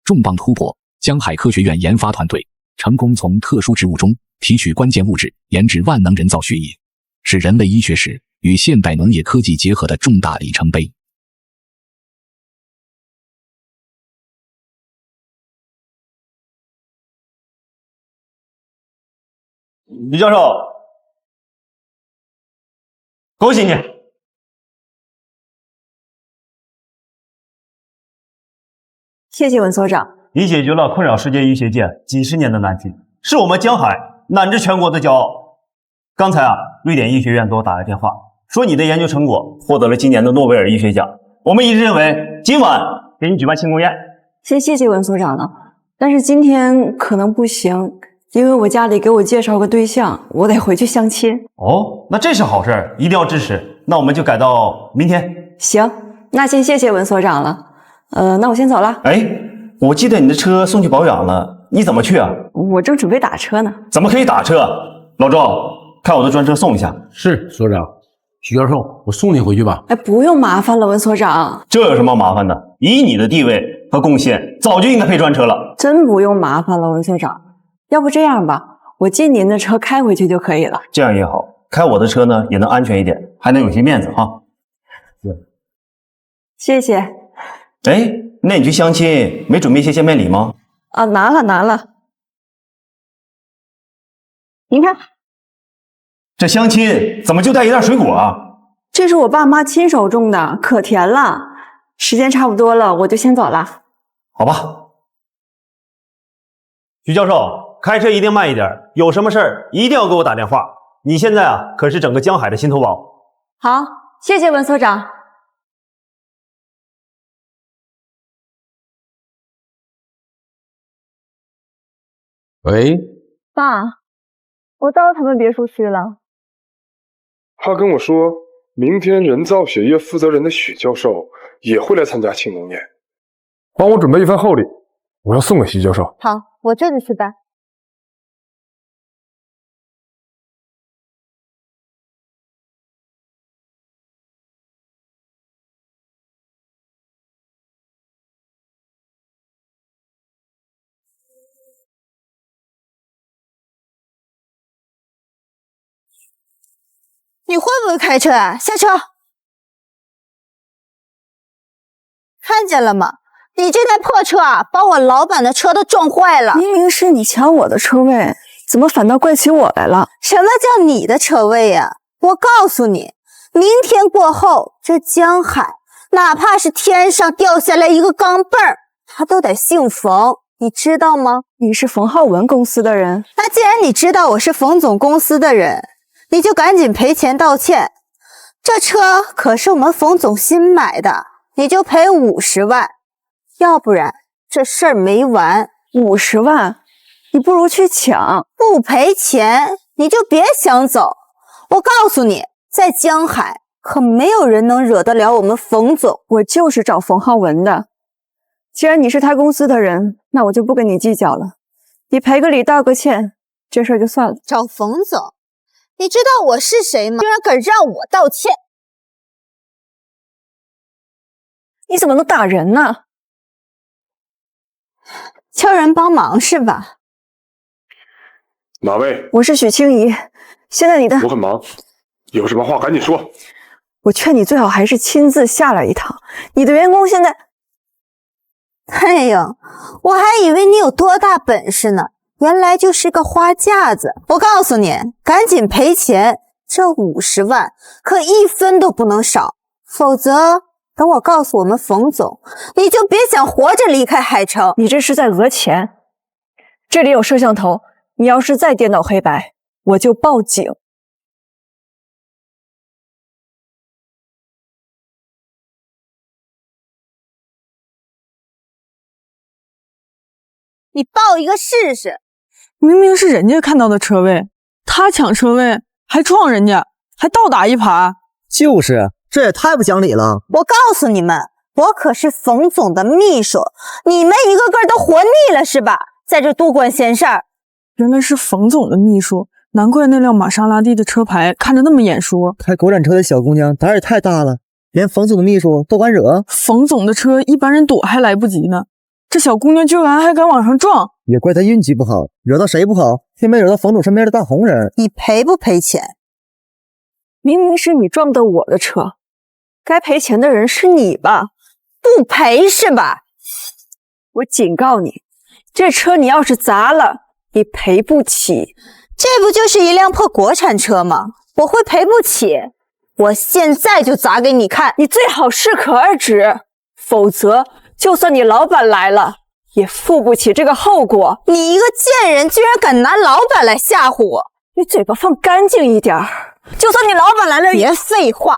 重磅突破，江海科学院研发团队成功从特殊植物中提取关键物质，研制万能人造血液，是人类医学史与现代农业科技结合的重大里程碑。李教授，恭喜你！谢谢文所长。你解决了困扰世界医学界几十年的难题，是我们江海乃至全国的骄傲。刚才瑞典医学院给我打来电话，说你的研究成果获得了今年的诺贝尔医学奖。我们一致认为今晚给你举办庆功宴。先谢谢文所长了，但是今天可能不行，因为我家里给我介绍个对象，我得回去相亲。哦，那这是好事，一定要支持。那我们就改到明天。行，那先谢谢文所长了。那我先走了。哎，我记得你的车送去保养了，你怎么去啊？我正准备打车呢。怎么可以打车？老赵，开我的专车送一下。是所长。徐教授，我送你回去吧。哎，不用麻烦了，文所长。这有什么麻烦的？以你的地位和贡献，早就应该配专车了。真不用麻烦了，文所长。要不这样吧，我进您的车开回去就可以了。这样也好，开我的车呢也能安全一点，还能有些面子哈。谢谢。哎，那你去相亲没准备一些见面礼吗？啊，拿了。您看，这相亲怎么就带一袋水果啊？这是我爸妈亲手种的，可甜了。时间差不多了，我就先走了。好吧。徐教授，开车一定慢一点，有什么事儿一定要给我打电话。你现在可是整个江海的心头宝。好，谢谢文所长。喂，爸，我到他们别墅去了。他跟我说，明天人造血液负责人的许教授也会来参加庆功宴，帮我准备一份厚礼，我要送给许教授。好，我这就去办。你会不会开车啊？下车！看见了吗？你这台破车把我老板的车都撞坏了。明明是你抢我的车位，怎么反倒怪起我来了？什么叫你的车位呀？我告诉你，明天过后，这江海哪怕是天上掉下来一个钢镚儿，他都得姓冯，你知道吗？你是冯浩文公司的人。那既然你知道我是冯总公司的人，你就赶紧赔钱道歉。这车可是我们冯总新买的，你就赔50万，要不然这事儿没完。50万？你不如去抢。不赔钱你就别想走。我告诉你，在江海可没有人能惹得了我们冯总。我就是找冯浩文的。既然你是他公司的人，那我就不跟你计较了。你赔个礼道个歉，这事儿就算了。找冯总？你知道我是谁吗？居然敢让我道歉！你怎么能打人呢？叫人帮忙是吧？哪位？我是许清怡。现在你的……我很忙，有什么话赶紧说。我劝你最好还是亲自下来一趟。你的员工现在……哎呦，我还以为你有多大本事呢，原来就是个花架子。我告诉你，赶紧赔钱，这50万可1分都不能少，否则等我告诉我们冯总，你就别想活着离开海城。你这是在讹钱。这里有摄像头，你要是再颠倒黑白，我就报警。你报一个试试。明明是人家看到的车位，他抢车位还撞人家，还倒打一耙。就是，这也太不讲理了。我告诉你们，我可是冯总的秘书，你们一个个都活腻了是吧？在这多管闲事儿。原来是冯总的秘书，难怪那辆玛莎拉蒂的车牌看着那么眼熟。开国产车的小姑娘胆儿也太大了，连冯总的秘书都敢惹。冯总的车一般人躲还来不及呢，这小姑娘居然还敢往上撞，也怪他运气不好，惹到谁不好，偏偏惹到冯总身边的大红人。你赔不赔钱？明明是你撞的我的车，该赔钱的人是你吧？不赔是吧？我警告你，这车你要是砸了，你赔不起。这不就是一辆破国产车吗？我会赔不起？我现在就砸给你看！你最好适可而止，否则就算你老板来了，也负不起这个后果。你一个贱人，居然敢拿老板来吓唬我！你嘴巴放干净一点儿，就算你老板来了，别废话。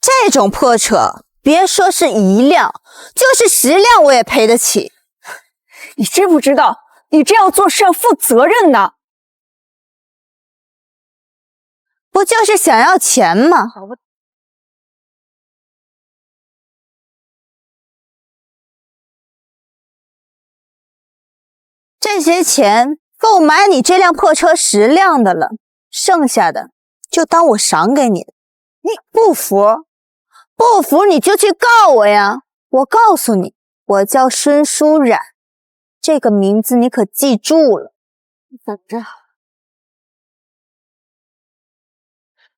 这种破车，别说是一辆，就是10辆我也赔得起。你知不知道，你这样做是要负责任的？不就是想要钱吗？这些钱够买你这辆破车10辆的了，剩下的就当我赏给你的。你不服？不服你就去告我呀！我告诉你，我叫孙舒冉，这个名字你可记住了。你等着。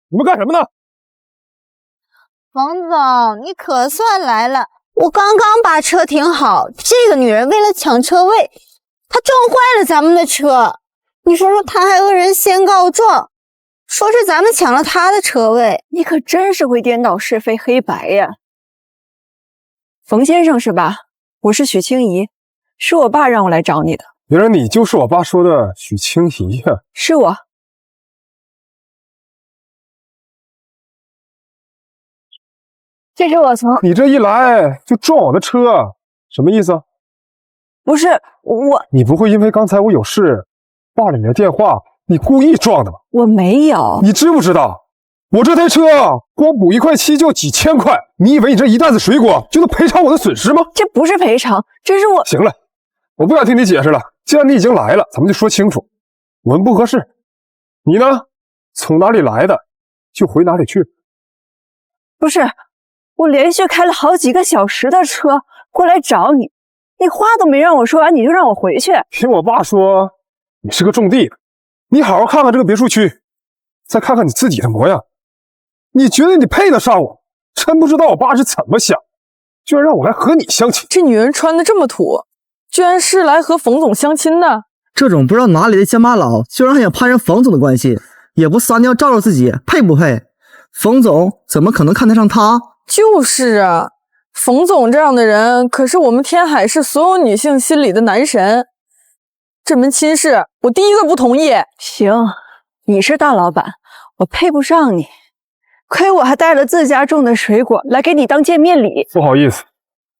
你们干什么呢？冯总，你可算来了！我刚刚把车停好，这个女人为了抢车位，她撞坏了咱们的车。你说说，她还讹人先告状，说是咱们抢了她的车位。你可真是会颠倒是非黑白呀！冯先生是吧？我是许清怡，是我爸让我来找你的。原来你就是我爸说的许清怡呀！是我。这是我从……你这一来就撞我的车，什么意思？不是我，你不会因为刚才我有事挂了你的电话，你故意撞的吧？我没有。你知不知道，我这台车光补1块7就几千块，你以为你这一担子水果就能赔偿我的损失吗？这不是赔偿，这是我……行了，我不想听你解释了。既然你已经来了，咱们就说清楚。文不合适，你呢，从哪里来的就回哪里去。不是，我连续开了好几个小时的车过来找你，你话都没让我说完，你就让我回去。听我爸说，你是个种地的，你好好看看这个别墅区，再看看你自己的模样，你觉得你配得上我？真不知道我爸是怎么想，居然让我来和你相亲。这女人穿的这么土，居然是来和冯总相亲的。这种不知道哪里的乡巴佬，居然还想攀上冯总的关系，也不撒尿照照自己，配不配？冯总怎么可能看得上他？就是啊，冯总这样的人可是我们天海市所有女性心里的男神，这门亲事我第一个不同意。行，你是大老板，我配不上你，亏我还带了自家种的水果来给你当见面礼。不好意思，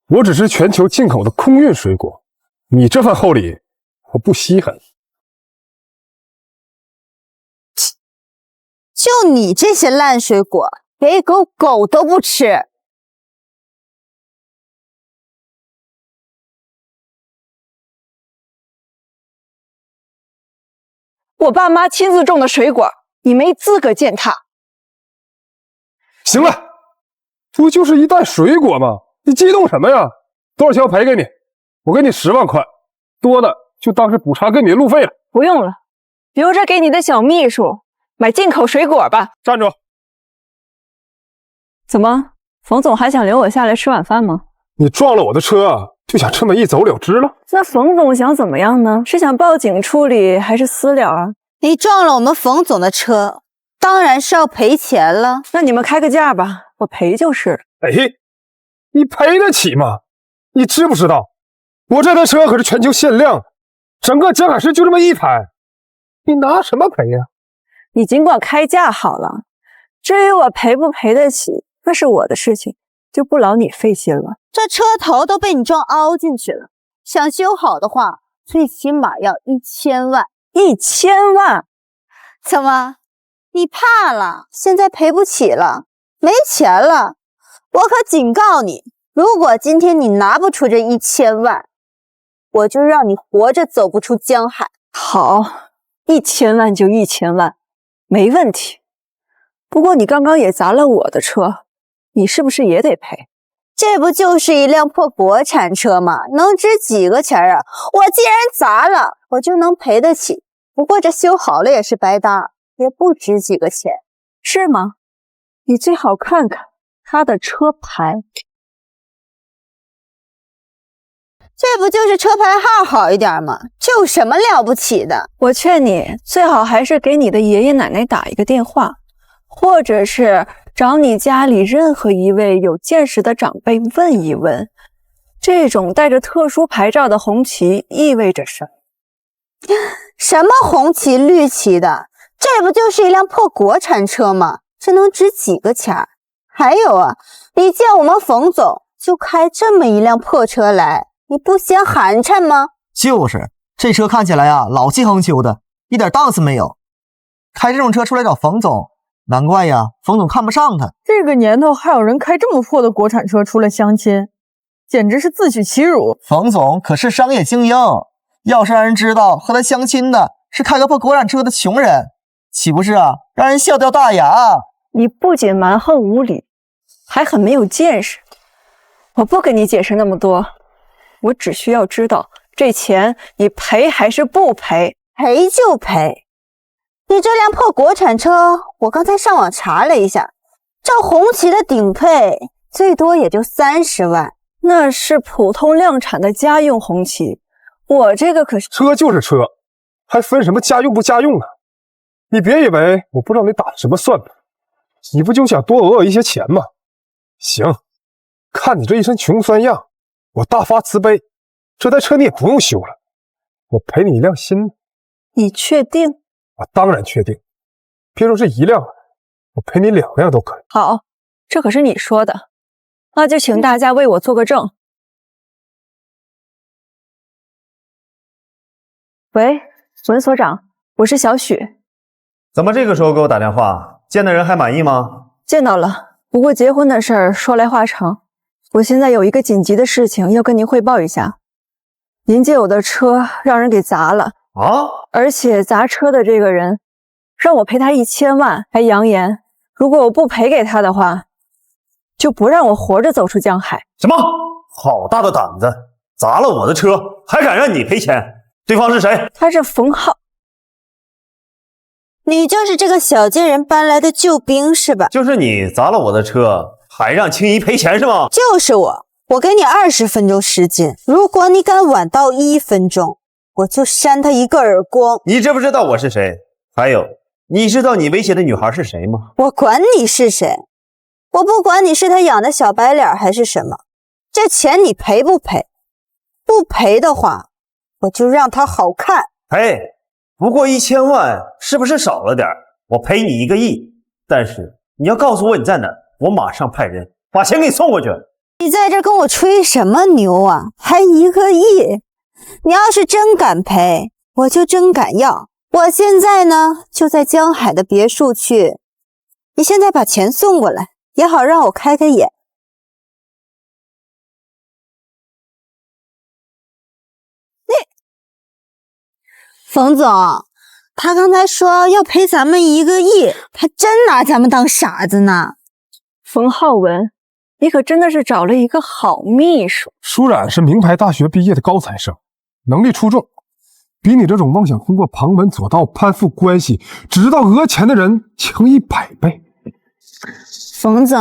我只是全球进口的空运水果，你这份厚礼我不稀罕。就你这些烂水果，给狗都不吃。我爸妈亲自种的水果，你没资格践踏。行了，不就是一袋水果吗？你激动什么呀？多少钱我赔给你？我给你10万块，多的就当是补偿给你的路费了。不用了，留着给你的小秘书买进口水果吧。站住！怎么，冯总还想留我下来吃晚饭吗？你撞了我的车，就想这么一走了之了？那冯总想怎么样呢？是想报警处理还是私了啊？你撞了我们冯总的车，当然是要赔钱了。那你们开个价吧，我赔就是。哎，你赔得起吗？你知不知道，我这台车可是全球限量的，整个江海市就这么一台，你拿什么赔呀？你尽管开价好了，至于我赔不赔得起，那是我的事情，就不劳你费心了。这车头都被你撞凹进去了，想修好的话，最起码要1000万。1000万？怎么，你怕了？现在赔不起了，没钱了。我可警告你，如果今天你拿不出这1000万，我就让你活着走不出江海。好，1000万就1000万，没问题。不过你刚刚也砸了我的车，你是不是也得赔？这不就是一辆破国产车吗？能值几个钱啊？我既然砸了，我就能赔得起。不过这修好了也是白搭，也不值几个钱。是吗？你最好看看他的车牌。这不就是车牌号好一点吗？这有什么了不起的？我劝你最好还是给你的爷爷奶奶打一个电话，或者是找你家里任何一位有见识的长辈问一问，这种带着特殊牌照的红旗意味着什么？什么红旗绿旗的？这不就是一辆破国产车吗？这能值几个钱？还有啊，你见我们冯总就开这么一辆破车来，你不嫌寒碜吗？就是这车看起来啊，老气横秋的，一点档次没有。开这种车出来找冯总，难怪呀，冯总看不上他。这个年头还有人开这么破的国产车出来相亲，简直是自取其辱。冯总可是商业精英，要是让人知道和他相亲的是开个破国产车的穷人，岂不是啊，让人笑掉大牙？你不仅蛮横无理，还很没有见识。我不跟你解释那么多，我只需要知道这钱你赔还是不赔？赔就赔。你这辆破国产车，我刚才上网查了一下，照红旗的顶配最多也就30万。那是普通量产的家用红旗，我这个可是……车就是车，还分什么家用不家用呢？你别以为我不知道你打什么算盘，你不就想多讹我一些钱吗？行，看你这一身穷酸样，我大发慈悲，这台车你也不用修了，我赔你一辆新的。你确定？我当然确定，别说是一辆了，我赔你2辆都可以。好，这可是你说的，那就请大家为我做个证。喂，文所长，我是小许。怎么这个时候给我打电话？见的人还满意吗？见到了，不过结婚的事儿说来话长，我现在有一个紧急的事情要跟您汇报一下。您借我的车让人给砸了啊！而且砸车的这个人让我赔他1000万，还扬言如果我不赔给他的话，就不让我活着走出江海。什么？好大的胆子！砸了我的车，还敢让你赔钱？对方是谁？他是冯浩。你就是这个小贱人搬来的救兵是吧？就是你砸了我的车，还让青衣赔钱是吗？就是我，我给你20分钟时间，如果你敢晚到1分钟，我就扇他一个耳光。你知不知道我是谁？还有，你知道你威胁的女孩是谁吗？我管你是谁，我不管你是他养的小白脸还是什么，这钱你赔不赔？不赔的话，我就让他好看。赔，不过1000万是不是少了点？我赔你1个亿，但是你要告诉我你在哪，我马上派人把钱给你送过去。你在这跟我吹什么牛啊？还1个亿？你要是真敢赔，我就真敢要。我现在呢，就在江海的别墅区，你现在把钱送过来，也好让我开开眼。冯总，他刚才说要赔咱们1个亿，他真拿咱们当傻子呢。冯浩文，你可真的是找了一个好秘书。舒冉是名牌大学毕业的高材生，能力出众，比你这种妄想通过旁门左道攀附关系，只知道讹钱的人强100倍。冯总，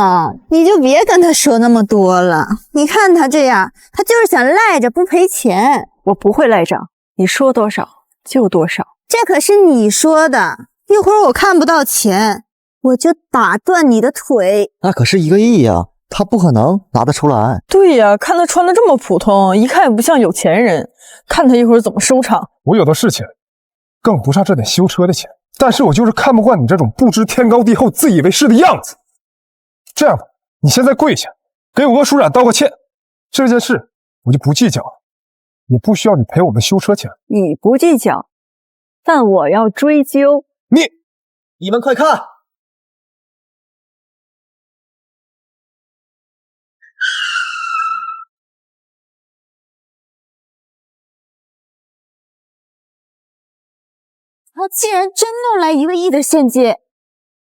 你就别跟他说那么多了。你看他这样，他就是想赖着不赔钱。我不会赖账，你说多少就多少。这可是你说的，一会儿我看不到钱，我就打断你的腿。那可是1个亿呀，他不可能拿得出来。对呀，看他穿的这么普通，一看也不像有钱人，看他一会儿怎么收场。我有的是钱，更不差这点修车的钱，但是我就是看不惯你这种不知天高地厚、自以为是的样子。这样吧，你现在跪下，给我和舒冉道个歉，这件事我就不计较了，也不需要你赔我们修车钱。你不计较，但我要追究。你们快看，他竟然真弄来1个亿的现金！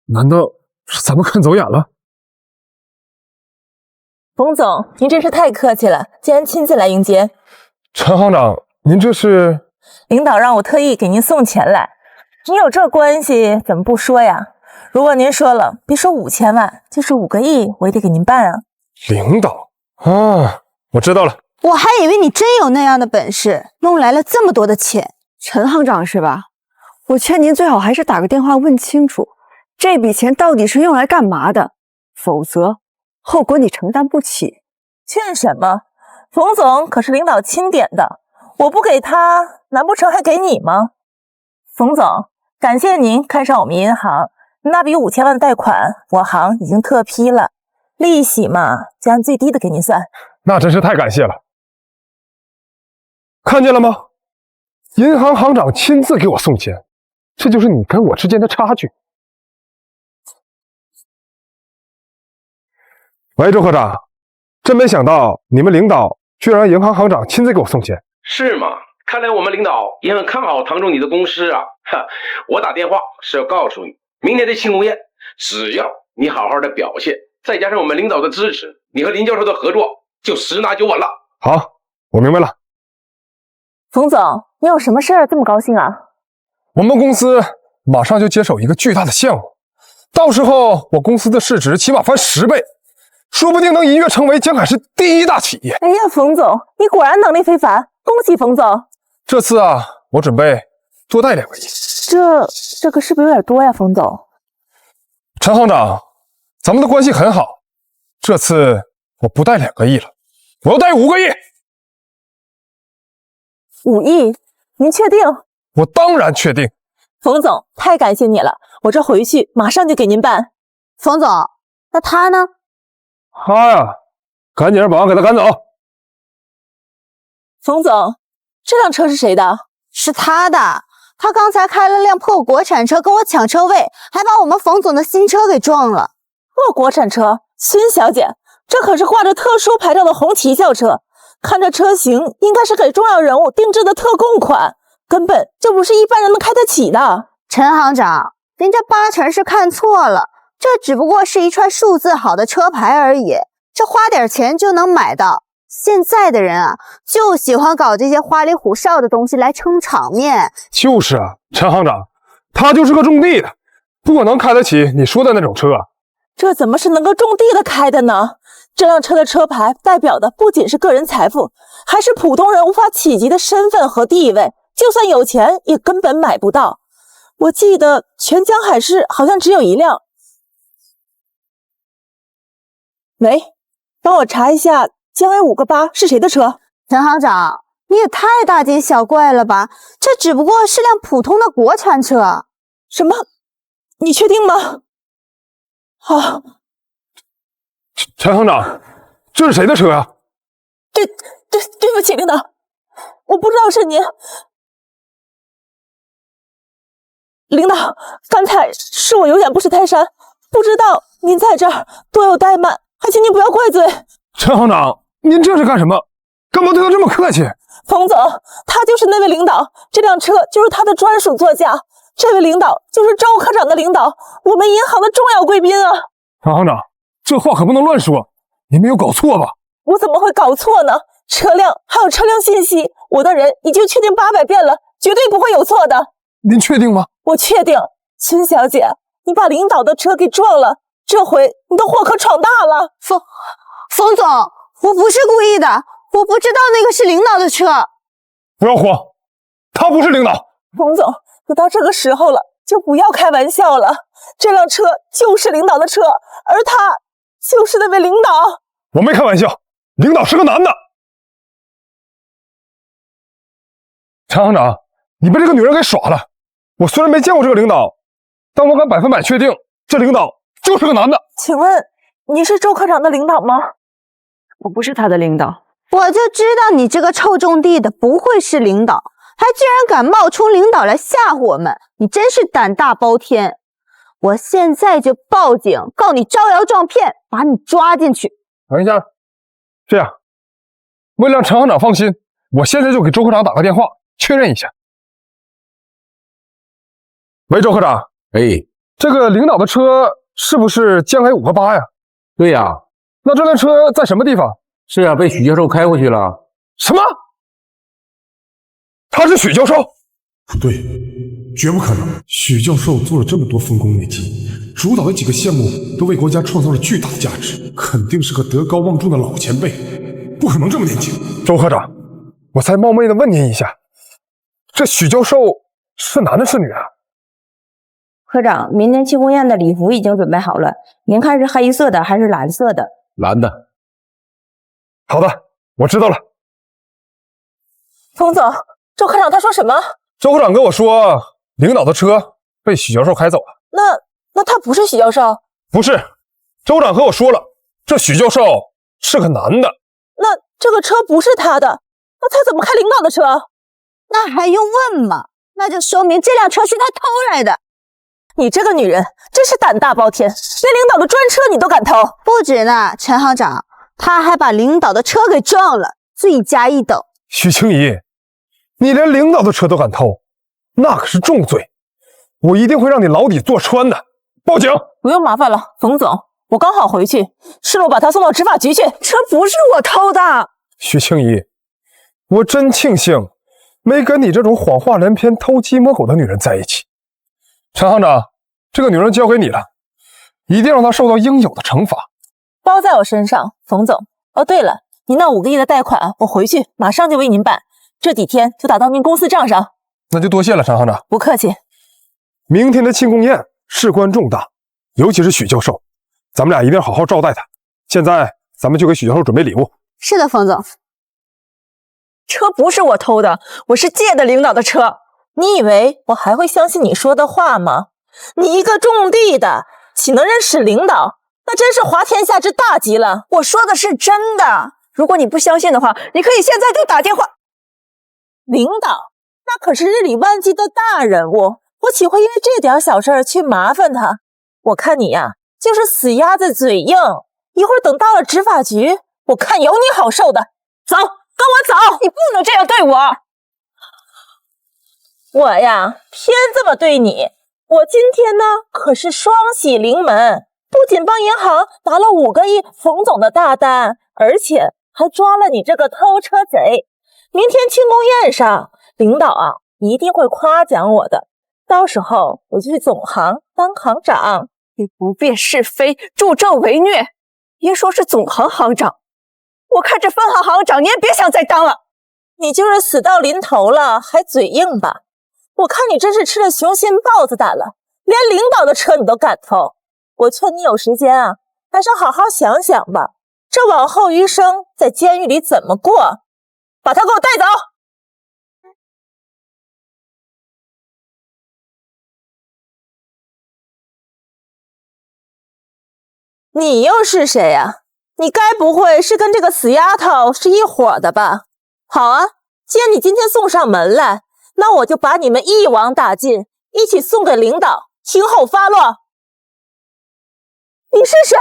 难道怎么肯走眼了？冯总，您真是太客气了，竟然亲自来迎接。陈行长，您这是？领导让我特意给您送钱来，你有这关系怎么不说呀？如果您说了，别说5000万，就是5个亿，我也得给您办啊。领导啊，我知道了。我还以为你真有那样的本事，弄来了这么多的钱。陈行长是吧？我劝您最好还是打个电话问清楚，这笔钱到底是用来干嘛的，否则后果你承担不起。劝什么？冯总可是领导钦点的，我不给他，难不成还给你吗？冯总，感谢您看上我们银行，那笔5000万的贷款，我行已经特批了，利息嘛，就按最低的给您算。那真是太感谢了。看见了吗？银行行长亲自给我送钱，这就是你跟我之间的差距。喂，周科长，真没想到你们领导居然让银行行长亲自给我送钱。是吗？看来我们领导也很看好唐总你的公司啊！哈，我打电话是要告诉你，明天的庆功宴，只要你好好的表现，再加上我们领导的支持，你和林教授的合作就10拿9稳了。好，我明白了。冯总，你有什么事儿这么高兴啊？我们公司马上就接手一个巨大的项目，到时候我公司的市值起码翻10倍，说不定能一跃成为江海市第1大企业。哎呀，冯总，你果然能力非凡，恭喜冯总。这次啊，我准备多贷2个亿。这个是不是有点多呀，冯总？陈行长，咱们的关系很好，这次我不贷2个亿了，我要贷5个亿。5亿？您确定？我当然确定。冯总，太感谢你了，我这回去马上就给您办。冯总，那他呢？他呀，赶紧让保安给他赶走。冯总，这辆车是谁的？是他的。他刚才开了辆破国产车跟我抢车位，还把我们冯总的新车给撞了。破国产车？孙小姐，这可是挂着特殊牌照的红旗轿车，看这车型应该是给重要人物定制的特供款，根本就不是一般人能开得起的。陈行长，您这8成是看错了，这只不过是一串数字好的车牌而已，这花点钱就能买到。现在的人啊，就喜欢搞这些花里胡哨的东西来撑场面。就是啊，陈行长，他就是个种地的，不可能开得起你说的那种车。这怎么是能够种地的开的呢？这辆车的车牌代表的不仅是个人财富，还是普通人无法企及的身份和地位，就算有钱也根本买不到。我记得全江海市好像只有1辆。喂，帮我查一下江 A5个8是谁的车？陈行长，你也太大惊小怪了吧，这只不过是辆普通的国产车。什么？你确定吗？好。陈行长，这是谁的车呀？对不起，领导，我不知道是您。领导，刚才是我有眼不识泰山，不知道您在这儿多有怠慢，还请您不要怪罪。陈行长，您这是干什么？干嘛对他这么客气？冯总，他就是那位领导，这辆车就是他的专属座驾。这位领导就是周科长的领导，我们银行的重要贵宾啊！陈行长，这话可不能乱说，你没有搞错吧？我怎么会搞错呢？车辆还有车辆信息，我的人已经确定800遍了，绝对不会有错的。您确定吗？我确定。孙小姐，你把领导的车给撞了，这回你的祸可闯大了。冯总，我不是故意的，我不知道那个是领导的车。不要慌，他不是领导。冯总，都到这个时候了，就不要开玩笑了。这辆车就是领导的车，而他就是那位领导。我没开玩笑，领导是个男的。陈行长，你被这个女人给耍了。我虽然没见过这个领导，但我敢100%确定，这领导就是个男的。请问你是周科长的领导吗？我不是他的领导。我就知道你这个臭种地的不会是领导，还居然敢冒充领导来吓唬我们，你真是胆大包天！我现在就报警告你招摇撞骗，把你抓进去。等一下，这样，为了让陈行长放心，我现在就给周科长打个电话确认一下。喂，周科长，哎，这个领导的车是不是江海5和8呀？对呀，那这辆车在什么地方？是啊，被许教授开回去了。什么？他是许教授？不对，绝不可能。许教授做了这么多丰功伟绩，主导的几个项目都为国家创造了巨大的价值，肯定是个德高望重的老前辈，不可能这么年轻。周科长，我再冒昧的问您一下，这许教授是男的是女啊？科长，明天庆功宴的礼服已经准备好了，您看是黑色的还是蓝色的？蓝的。好的，我知道了。冯总，周科长他说什么？周科长跟我说，领导的车被许教授开走了。那他不是许教授？不是，周科长和我说了，这许教授是个男的。那这个车不是他的，那他怎么开领导的车？那还用问吗？那就说明这辆车是他偷来的。你这个女人真是胆大包天，连领导的专车你都敢偷。不止呢，陈行长，他还把领导的车给撞了，罪加一等。许青怡，你连领导的车都敢偷，那可是重罪，我一定会让你牢底坐穿的。报警！不用麻烦了，冯总，我刚好回去，顺路把他送到执法局去。车不是我偷的。许青怡，我真庆幸没跟你这种谎话连篇、偷鸡摸狗的女人在一起。陈行长，这个女人交给你了，一定让她受到应有的惩罚。包在我身上，冯总。哦，对了，您那5个亿的贷款，我回去马上就为您办，这几天就打到您公司账上。那就多谢了，陈行长。不客气。明天的庆功宴事关重大，尤其是许教授，咱们俩一定要好好招待他。现在咱们就给许教授准备礼物。是的，冯总。车不是我偷的，我是借的领导的车。你以为我还会相信你说的话吗？你一个种地的，岂能认识领导？那真是滑天下之大稽了。我说的是真的，如果你不相信的话，你可以现在就打电话。领导那可是日理万机的大人物，我岂会因为这点小事去麻烦他？我看你呀，就是死鸭子嘴硬，一会儿等到了执法局，我看有你好受的。走，跟我走！你不能这样对我。我呀，偏这么对你。我今天呢，可是双喜临门，不仅帮银行拿了5个亿冯总的大单，而且还抓了你这个偷车贼。明天庆功宴上，领导啊一定会夸奖我的。到时候我就去总行当行长。你不辨是非，助纣为虐，别说是总行行长，我看这分行行长你也别想再当了。你就是死到临头了还嘴硬吧？我看你真是吃了雄心豹子胆了，连领导的车你都敢偷。我劝你有时间啊，还是好好想想吧，这往后余生在监狱里怎么过？把他给我带走。你又是谁呀？你该不会是跟这个死丫头是一伙的吧？好啊，既然你今天送上门来，那我就把你们一网打尽，一起送给领导，听候发落。你是谁？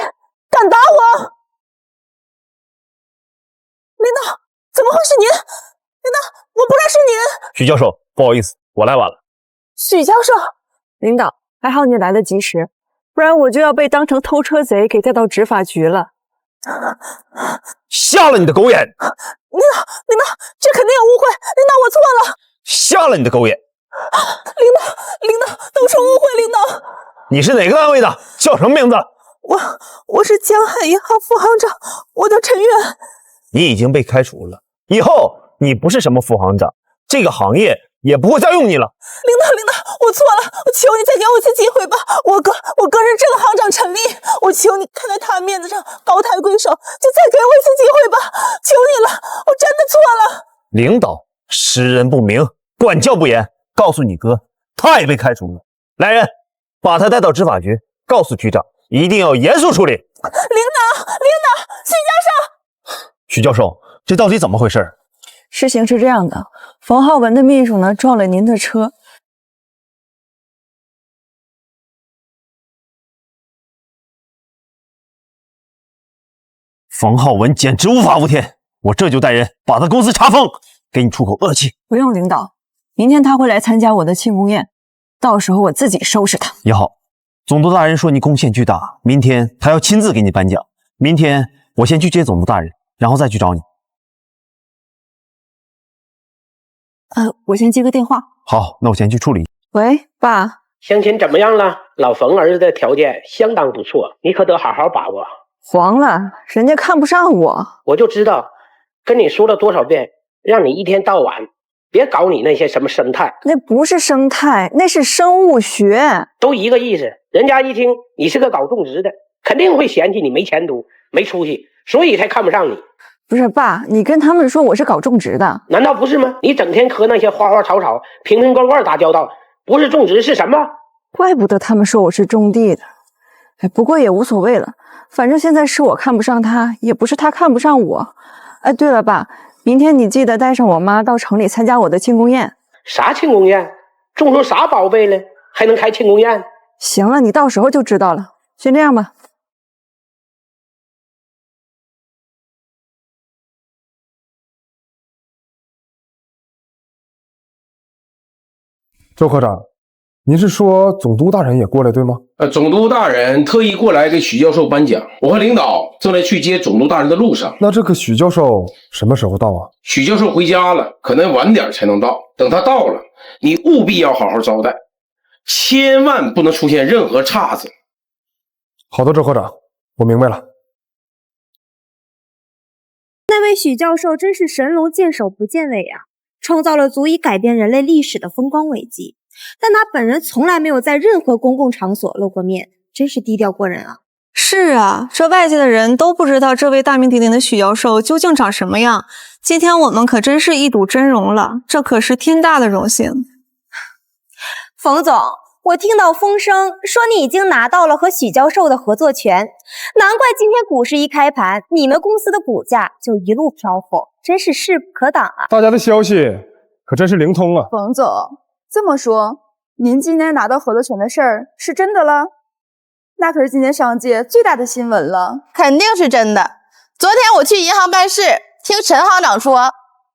敢打我？领导，怎么会是您？领导，我不认识您。许教授，不好意思，我来晚了。许教授，领导，还好你来得及时，不然我就要被当成偷车贼给带到执法局了。瞎了你的狗眼！领导，这肯定有误会，领导我错了。瞎了你的狗眼！领导，都是误会，领导。你是哪个单位的？叫什么名字？我是江海银行副行长，我叫陈月。你已经被开除了，以后你不是什么副行长，这个行业也不会再用你了。领导，我错了，我求你再给我一次机会吧。我哥是正行长陈立，我求你看在他面子上高抬贵手，就再给我一次机会吧，求你了，我真的错了。领导识人不明，管教不严，告诉你哥，他也被开除了。来人，把他带到执法局，告诉局长一定要严肃处理。领导，许教授。许教授，这到底怎么回事？事情是这样的，冯浩文的秘书呢撞了您的车。冯浩文简直无法无天，我这就带人把他公司查封，给你出口恶气。不用，领导，明天他会来参加我的庆功宴，到时候我自己收拾他。也好，总督大人说你贡献巨大，明天他要亲自给你颁奖。明天我先去接总督大人，然后再去找你。我先接个电话。好，那我先去处理。喂，爸，相亲怎么样了？老冯儿子的条件相当不错，你可得好好把握。黄了，人家看不上我。我就知道，跟你说了多少遍，让你一天到晚别搞你那些什么生态。那不是生态，那是生物学，都一个意思。人家一听你是个搞种植的，肯定会嫌弃你没前途、没出息，所以才看不上你。不是爸，你跟他们说我是搞种植的，难道不是吗？你整天和那些花花草草、瓶瓶罐罐打交道，不是种植是什么？怪不得他们说我是种地的。哎，不过也无所谓了，反正现在是我看不上他，也不是他看不上我。哎，对了，爸，明天你记得带上我妈到城里参加我的庆功宴。啥庆功宴？种出啥宝贝了，还能开庆功宴？行了，你到时候就知道了。先这样吧。周科长，您是说总督大人也过来对吗？总督大人特意过来给许教授颁奖，我和领导正在去接总督大人的路上。那这个许教授什么时候到啊？许教授回家了，可能晚点才能到。等他到了，你务必要好好招待，千万不能出现任何岔子。好的，周科长，我明白了。那位许教授真是神龙见首不见尾啊，创造了足以改变人类历史的风光伟绩。但他本人从来没有在任何公共场所露过面，真是低调过人啊。是啊，这外界的人都不知道这位大名鼎鼎的许教授究竟长什么样。今天我们可真是一睹真容了，这可是天大的荣幸。冯总，我听到风声说你已经拿到了和许教授的合作权，难怪今天股市一开盘，你们公司的股价就一路飘红，真是势不可挡啊！大家的消息可真是灵通啊。冯总，这么说，您今天拿到合作权的事儿是真的了？那可是今天商界最大的新闻了。肯定是真的。昨天我去银行办事，听陈行长说，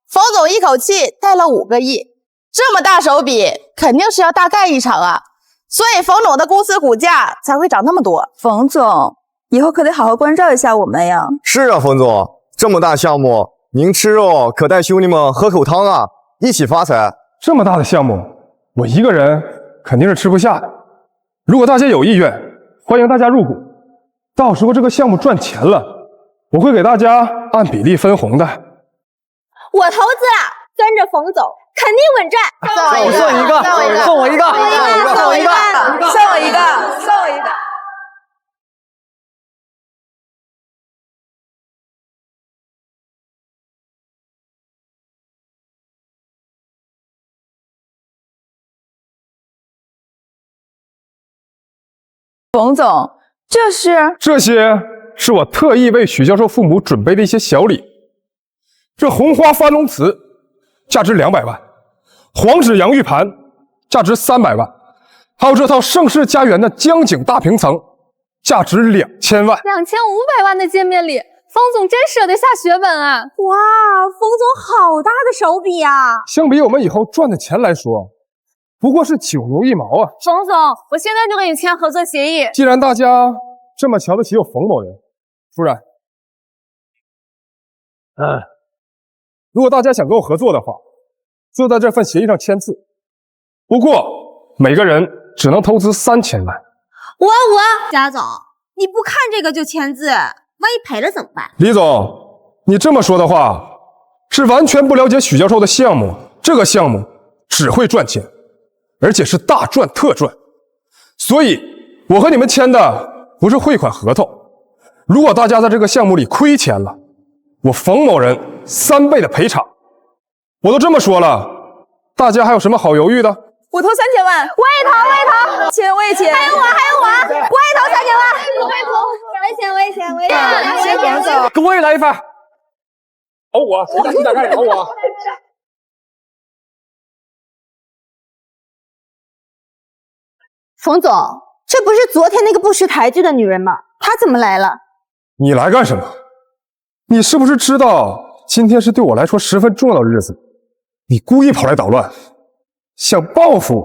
冯总一口气贷了5个亿，这么大手笔，肯定是要大干一场啊。所以冯总的公司股价才会涨那么多。冯总，以后可得好好关照一下我们呀。是啊，冯总，这么大项目，您吃肉可带兄弟们喝口汤啊，一起发财。这么大的项目，我一个人肯定是吃不下的。如果大家有意愿，欢迎大家入股。到时候这个项目赚钱了，我会给大家按比例分红的。我投资了，跟着冯总肯定稳赚。送一个，送我一个，送我一个，送我一个，送我一个。冯总，这些是我特意为许教授父母准备的一些小礼。这红花翻龙瓷价值200万，黄纸洋玉盘价值300万，还有这套盛世家园的江景大平层价值2000万。2500万的见面礼，冯总真舍得下血本啊！哇，冯总好大的手笔啊！相比我们以后赚的钱来说，不过是9牛1毛啊！冯总，我现在就跟你签合作协议。既然大家这么瞧得起我冯某人，夫人，如果大家想跟我合作的话，就在这份协议上签字。不过每个人只能投资3000万。贾总，你不看这个就签字，万一赔了怎么办？李总，你这么说的话，是完全不了解许教授的项目。这个项目只会赚钱，而且是大赚特赚。所以我和你们签的不是汇款合同。如果大家在这个项目里亏钱了，我冯某人3倍的赔偿。我都这么说了，大家还有什么好犹豫的？我投3000万，我也投，签我也签，还有我，我也投3000万，我也签，谢谢冯总，跟我也来一番。投我，谁敢开始投我？冯总，这不是昨天那个不识抬举的女人吗？她怎么来了？你来干什么？你是不是知道今天是对我来说十分重要的日子？你故意跑来捣乱，想报复，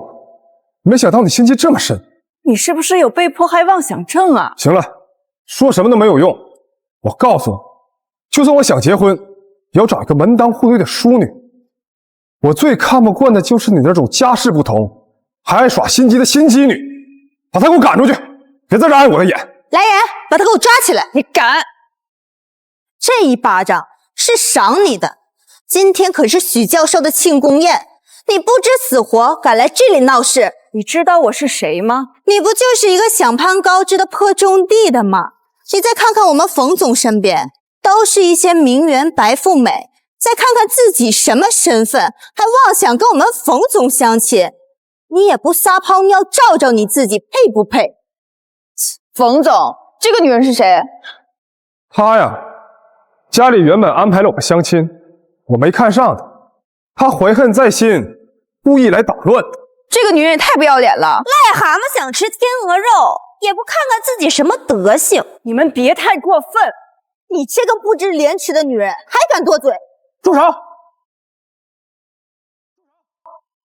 没想到你心机这么深。你是不是有被迫害妄想症啊？行了，说什么都没有用。我告诉你，就算我想结婚，也要找一个门当户对的淑女。我最看不惯的就是你那种家世不同，还爱耍心机的心机女。把她给我赶出去，别在这碍我的眼。来人，把她给我抓起来！你敢？这一巴掌是赏你的。今天可是许教授的庆功宴，你不知死活敢来这里闹事。你知道我是谁吗？你不就是一个想攀高枝的破种地的吗？你再看看我们冯总身边，都是一些名媛白富美，再看看自己什么身份，还妄想跟我们冯总相亲，你也不撒泡尿照照你自己，配不配？冯总，这个女人是谁？她呀，家里原本安排了我们相亲，我没看上她，她怀恨在心，故意来捣乱。这个女人也太不要脸了！癞蛤蟆想吃天鹅肉，也不看看自己什么德行。你们别太过分！你这个不知廉耻的女人，还敢多嘴！住手！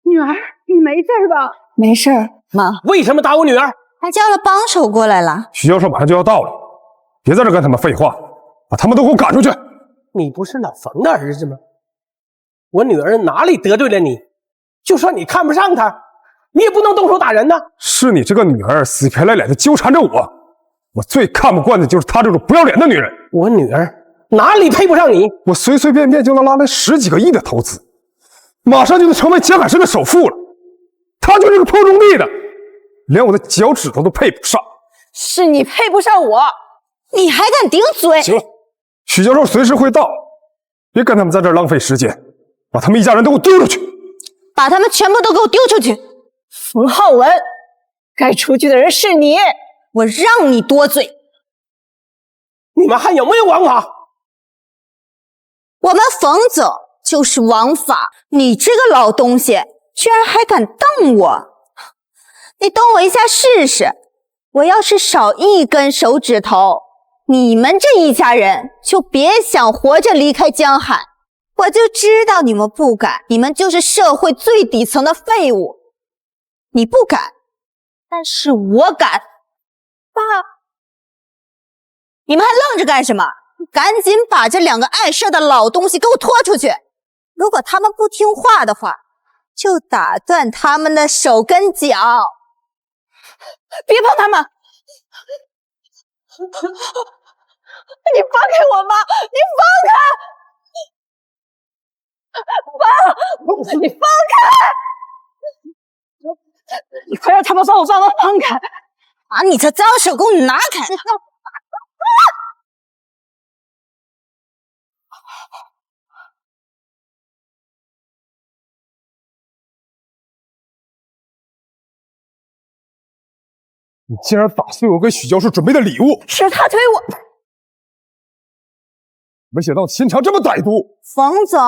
女儿，你没事吧？没事，妈。为什么打我女儿？还叫了帮手过来了。徐教授马上就要到了，别在这跟他们废话，把他们都给我赶出去！你不是老冯的儿子吗？我女儿哪里得罪了你？就算你看不上她，你也不能动手打人呢。是你这个女儿死皮赖脸的纠缠着我，我最看不惯的就是她这种不要脸的女人。我女儿哪里配不上你？我随随便便就能拉来10几个亿的投资，马上就能成为江海市的首富了。她就是个破种地的，连我的脚趾头都配不上。是你配不上我，你还敢顶嘴？行了，许教授随时会到，别跟他们在这儿浪费时间，把他们一家人都给我丢出去。把他们全部都给我丢出去！冯浩文，该出去的人是你，我让你多嘴。你们还有没有王法？我们冯总就是王法，你这个老东西居然还敢瞪我！你动我一下试试，我要是少一根手指头，你们这一家人就别想活着离开江海。我就知道你们不敢，你们就是社会最底层的废物。你不敢，但是我敢。爸，你们还愣着干什么？赶紧把这2个碍事的老东西给我拖出去！如果他们不听话的话，就打断他们的手跟脚。别碰他们！你放开我吧！你放开！爸，你放开！你快让他们把我爸妈放开！把你这脏手给我拿开！你竟然打碎我给许教授准备的礼物！是他推我，没想到心肠这么歹毒。冯总，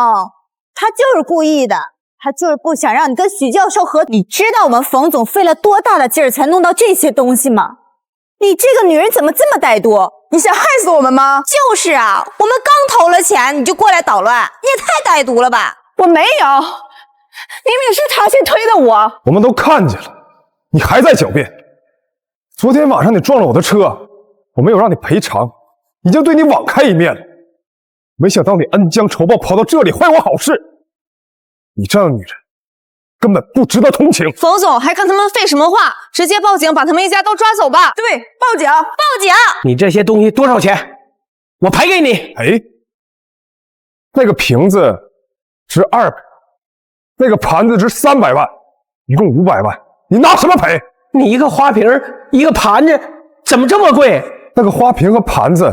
他就是故意的，他就是不想让你跟许教授和。你知道我们冯总费了多大的劲儿才弄到这些东西吗？你这个女人怎么这么歹毒？你想害死我们吗？就是啊，我们刚投了钱你就过来捣乱，你也太歹毒了吧！我没有，明明是他先推的我。我们都看见了，你还在狡辩。昨天晚上你撞了我的车，我没有让你赔偿，已经对你网开一面了。没想到你恩将仇报，跑到这里坏我好事。你这样的女人根本不值得同情。冯总还跟他们废什么话？直接报警，把他们一家都抓走吧。对，报警，报警！你这些东西多少钱？我赔给你。赔？那个瓶子值200万，那个盘子值300万，一共500万，你拿什么赔？你一个花瓶，一个盘子，怎么这么贵？那个花瓶和盘子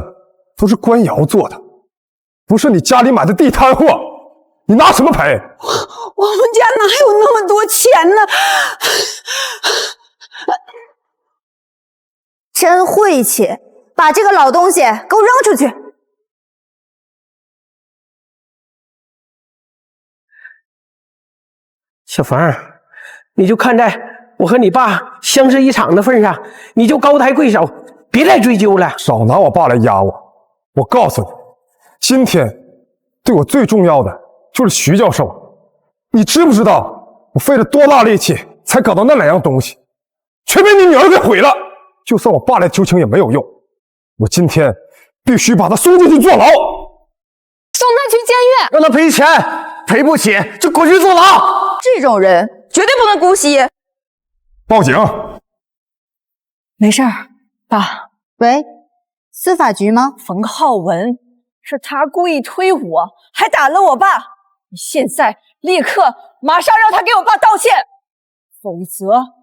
都是官窑做的，不是你家里买的地摊货，你拿什么赔？我们家哪有那么多钱呢？真晦气！把这个老东西给我扔出去！小冯，你就看在我和你爸相识一场的份上，你就高抬贵手，别再追究了。少拿我爸来压我！我告诉你，今天对我最重要的就是徐教授。你知不知道我费了多大力气才搞到那2样东西？却被你女儿给毁了。就算我爸来求情也没有用，我今天必须把他送进去坐牢，送他去监狱，让他赔钱，赔不起就滚去坐牢。这种人绝对不能姑息。报警！没事儿，爸。喂，司法局吗？冯浩文，是他故意推我，还打了我爸。你现在立刻马上让他给我爸道歉，否则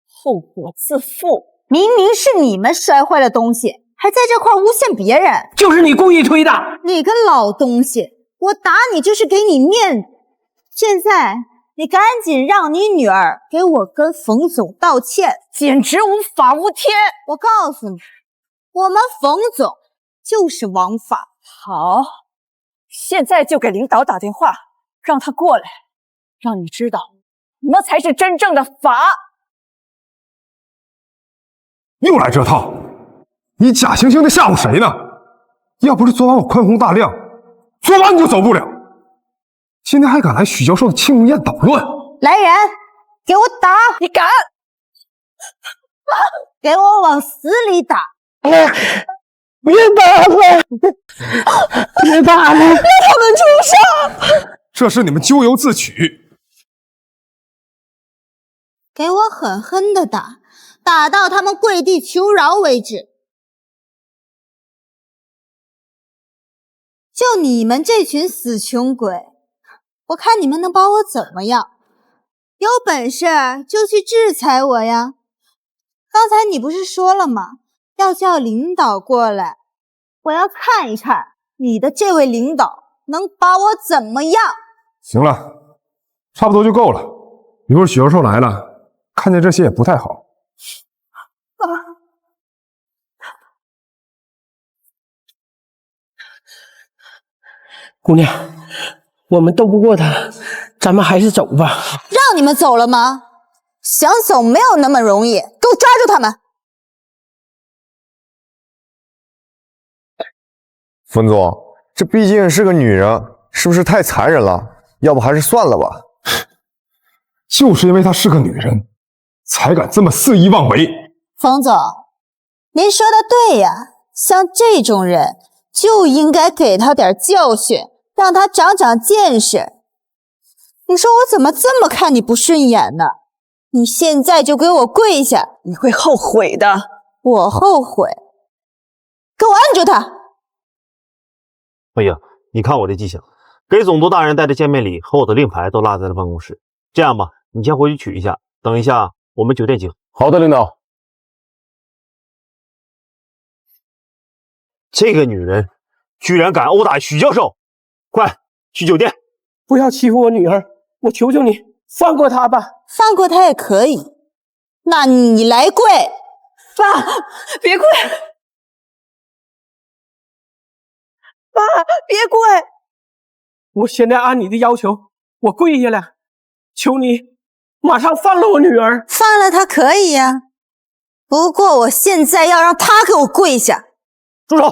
后果自负。明明是你们摔坏了东西，还在这块诬陷别人。就是你故意推的。你个老东西，我打你就是给你面子。现在你赶紧让你女儿给我跟冯总道歉，简直无法无天。我告诉你，我们冯总就是王法。好，现在就给领导打电话，让他过来，让你知道什么才是真正的法。又来这套，你假惺惺的吓唬谁呢？要不是昨晚我宽宏大量，昨晚你就走不了。今天还敢来许教授的庆功宴捣乱！来人，给我打！你敢？给我往死里打！别打了！别打了！让他们出手！这是你们咎由自取。给我狠狠的打，打到他们跪地求饶为止。就你们这群死穷鬼，我看你们能把我怎么样？有本事就去制裁我呀！刚才你不是说了吗？要叫领导过来，我要看一看你的这位领导能把我怎么样。行了，差不多就够了。一会儿许教授来了，看见这些也不太好。姑娘，我们斗不过他，咱们还是走吧。让你们走了吗？想走没有那么容易，给我抓住他们！冯总，这毕竟是个女人，是不是太残忍了？要不还是算了吧。就是因为她是个女人，才敢这么肆意妄为。冯总，您说的对呀，像这种人就应该给他点教训，让他长长见识。你说我怎么这么看你不顺眼呢？你现在就给我跪下，你会后悔的。我后悔？给我按住他！哎呀，你看我的迹象，给总督大人带的见面礼和我的令牌都落在了办公室。这样吧，你先回去取一下，等一下我们酒店集合。好的，领导。这个女人居然敢殴打许教授，快去酒店！不要欺负我女儿，我求求你放过她吧。放过她也可以，那你来跪！爸，别跪！爸，别跪！我现在按你的要求，我跪下了，求你马上放了我女儿。放了她可以呀，不过我现在要让她给我跪下。住手！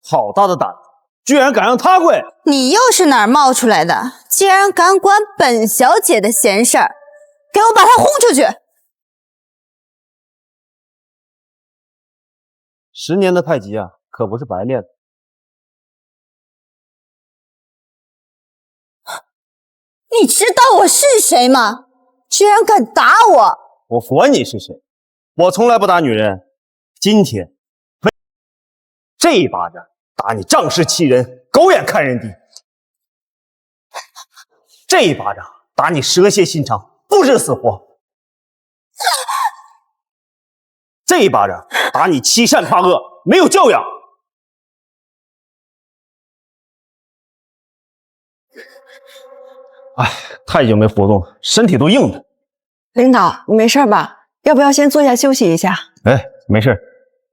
好大的胆子，居然敢让她跪！你又是哪儿冒出来的？竟然敢管本小姐的闲事儿，给我把她轰出去！10年的太极啊，可不是白练的。你知道我是谁吗？居然敢打我！我管你是谁，我从来不打女人。今天，这一巴掌打你仗势欺人，狗眼看人低；这一巴掌打你蛇蝎心肠，不知死活；这一巴掌打你欺善怕恶，没有教养。哎，太久没活动了，身体都硬的。领导，你没事吧？要不要先坐下休息一下？哎，没事。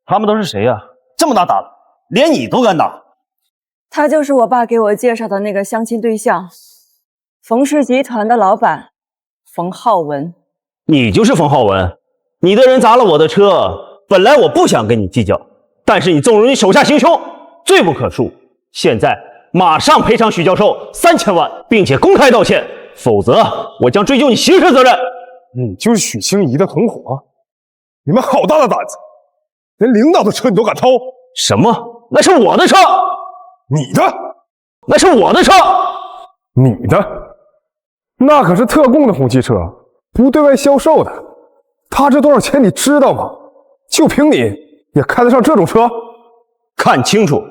他们都是谁呀？这么大胆子，连你都敢打？他就是我爸给我介绍的那个相亲对象，冯氏集团的老板冯浩文。你就是冯浩文？你的人砸了我的车，本来我不想跟你计较，但是你纵容你手下行凶，罪不可恕。现在马上赔偿许教授3000万，并且公开道歉，否则我将追究你刑事责任。你就是许清怡的同伙？你们好大的胆子，连领导的车你都敢偷？什么？那是我的车！你的？那是我的车！你的？那可是特供的红旗车，不对外销售的。他值多少钱你知道吗？就凭你也开得上这种车？看清楚！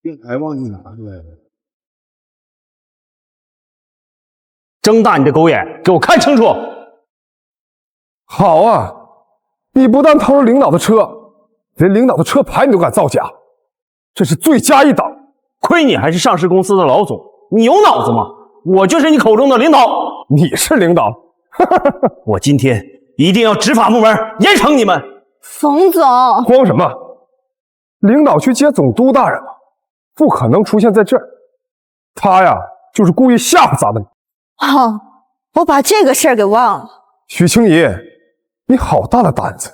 电台忘记拿出来了。睁大你的狗眼，给我看清楚！好啊，你不但偷了领导的车，连领导的车牌你都敢造假，这是罪加一等。亏你还是上市公司的老总，你有脑子吗？我就是你口中的领导。你是领导？我今天一定要执法部门严惩你们。冯总，慌什么？领导去接总督大人了，不可能出现在这儿。他呀，就是故意吓唬咱们。哦，我把这个事儿给忘了。许清怡，你好大的胆子，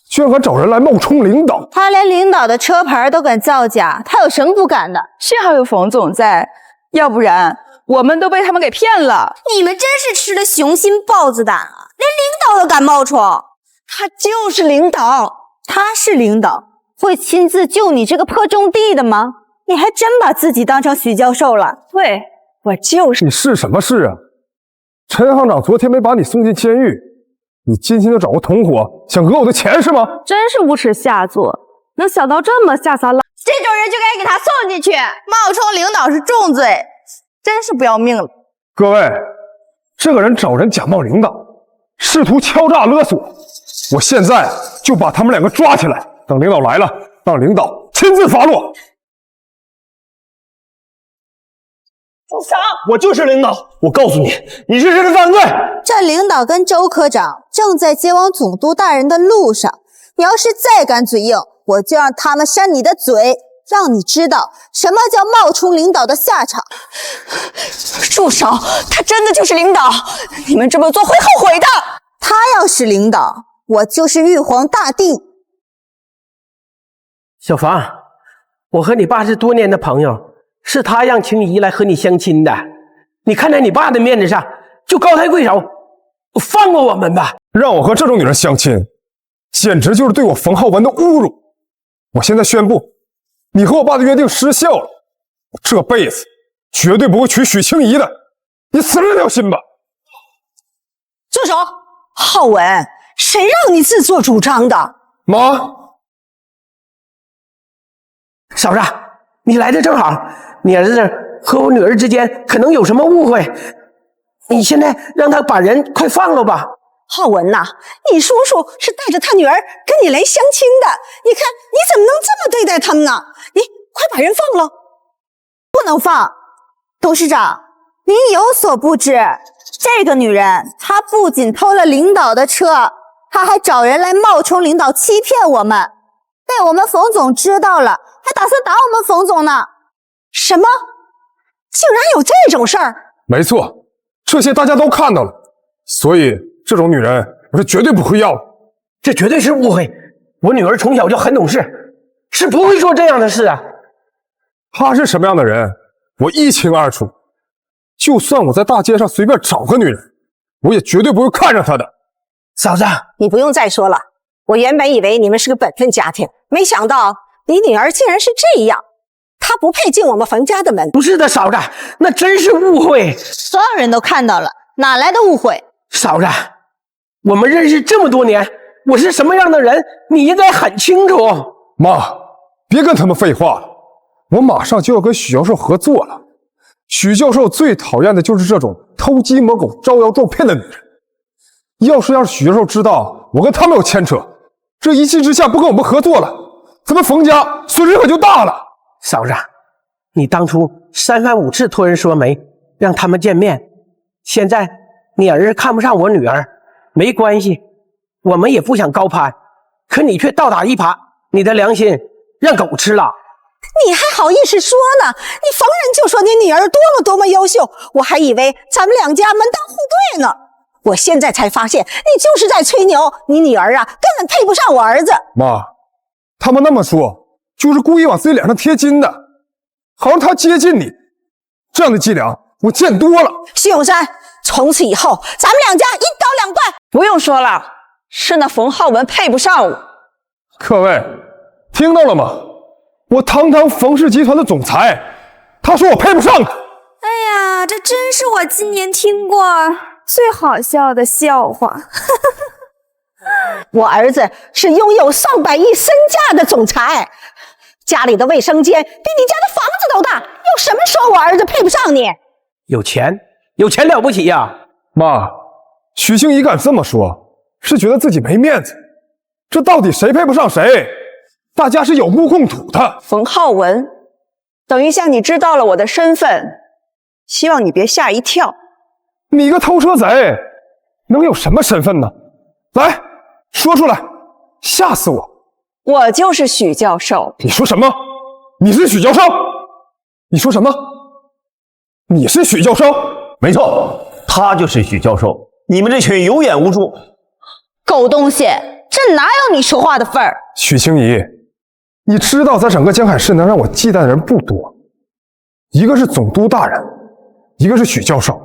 居然敢找人来冒充领导！他连领导的车牌都敢造假，他有什么不敢的？幸好有冯总在，要不然我们都被他们给骗了。你们真是吃了雄心豹子胆啊！连领导都敢冒充。他就是领导，他是领导，会亲自救你这个破种地的吗？你还真把自己当成许教授了？对，我就是。你是什么事啊？陈行长昨天没把你送进监狱，你今天就找个同伙想讹我的钱是吗？真是无耻下作，能想到这么下三滥，这种人就该给他送进去。冒充领导是重罪，真是不要命了。各位，这个人找人假冒领导，试图敲诈勒索，我现在就把他们两个抓起来，等领导来了，让领导亲自发落。住手！我就是领导，我告诉你，你是人犯罪。这领导跟周科长正在接往总督大人的路上，你要是再敢嘴硬，我就让他们扇你的嘴，让你知道什么叫冒充领导的下场。住手！他真的就是领导，你们这么做会后悔的。他要是领导，我就是玉皇大帝。小房，我和你爸是多年的朋友，是他让青怡来和你相亲的。你看在你爸的面子上，就高抬贵手，放过我们吧。让我和这种女人相亲，简直就是对我冯浩文的侮辱。我现在宣布，你和我爸的约定失效了，我这辈子绝对不会娶许清怡的，你死了条心吧。住手！浩文，谁让你自作主张的？妈，嫂子，你来的正好，你儿子和我女儿之间可能有什么误会，你现在让他把人快放了吧。浩文呐，你叔叔是带着他女儿跟你来相亲的，你看你怎么能这么对待他们呢？你快把人放了。不能放。董事长，您有所不知，这个女人她不仅偷了领导的车，她还找人来冒充领导欺骗我们，被我们冯总知道了，还打算打我们冯总呢。什么？竟然有这种事儿？没错，这些大家都看到了，所以这种女人我是绝对不会要的。这绝对是误会，我女儿从小就很懂事，是不会做这样的事啊。她是什么样的人，我一清二楚。就算我在大街上随便找个女人，我也绝对不会看上她的。嫂子，你不用再说了，我原本以为你们是个本分家庭，没想到你女儿竟然是这样，她不配进我们冯家的门。不是的，嫂子，那真是误会，所有人都看到了，哪来的误会？嫂子，我们认识这么多年，我是什么样的人，你应该很清楚。妈，别跟他们废话了，我马上就要跟许教授合作了。许教授最讨厌的就是这种偷鸡摸狗、招摇撞骗的女人。要是让许教授知道我跟他们有牵扯，这一气之下不跟我们合作了，咱们冯家损失可就大了。嫂子，你当初3番5次托人说媒，让他们见面，现在你儿子看不上我女儿，没关系，我们也不想高攀，可你却倒打一耙，你的良心让狗吃了。你还好意思说呢？你逢人就说你女儿多么优秀，我还以为咱们两家门当户对呢。我现在才发现，你就是在吹牛，你女儿啊根本配不上我儿子。妈，他们那么说，就是故意往自己脸上贴金的，好让他接近你。这样的伎俩我见多了。徐永山，从此以后咱们两家一刀两断。不用说了，是那冯浩文配不上我。各位听到了吗？我堂堂冯氏集团的总裁，他说我配不上他。哎呀，这真是我今年听过最好笑的笑话。我儿子是拥有上百亿身价的总裁，家里的卫生间比你家的房子都大，有什么说我儿子配不上你？有钱了不起呀！妈，许静怡敢这么说，是觉得自己没面子。这到底谁配不上谁？大家是有目共睹的。冯浩文，等一下你知道了我的身份，希望你别吓一跳。你个偷车贼，能有什么身份呢？来，说出来，吓死我！我就是许教授。你说什么？你是许教授？你说什么？你是许教授？没错，他就是许教授。你们这群有眼无珠狗东西，这哪有你说话的份儿？许清怡，你知道在整个江海市能让我忌惮的人不多，一个是总督大人，一个是许教授，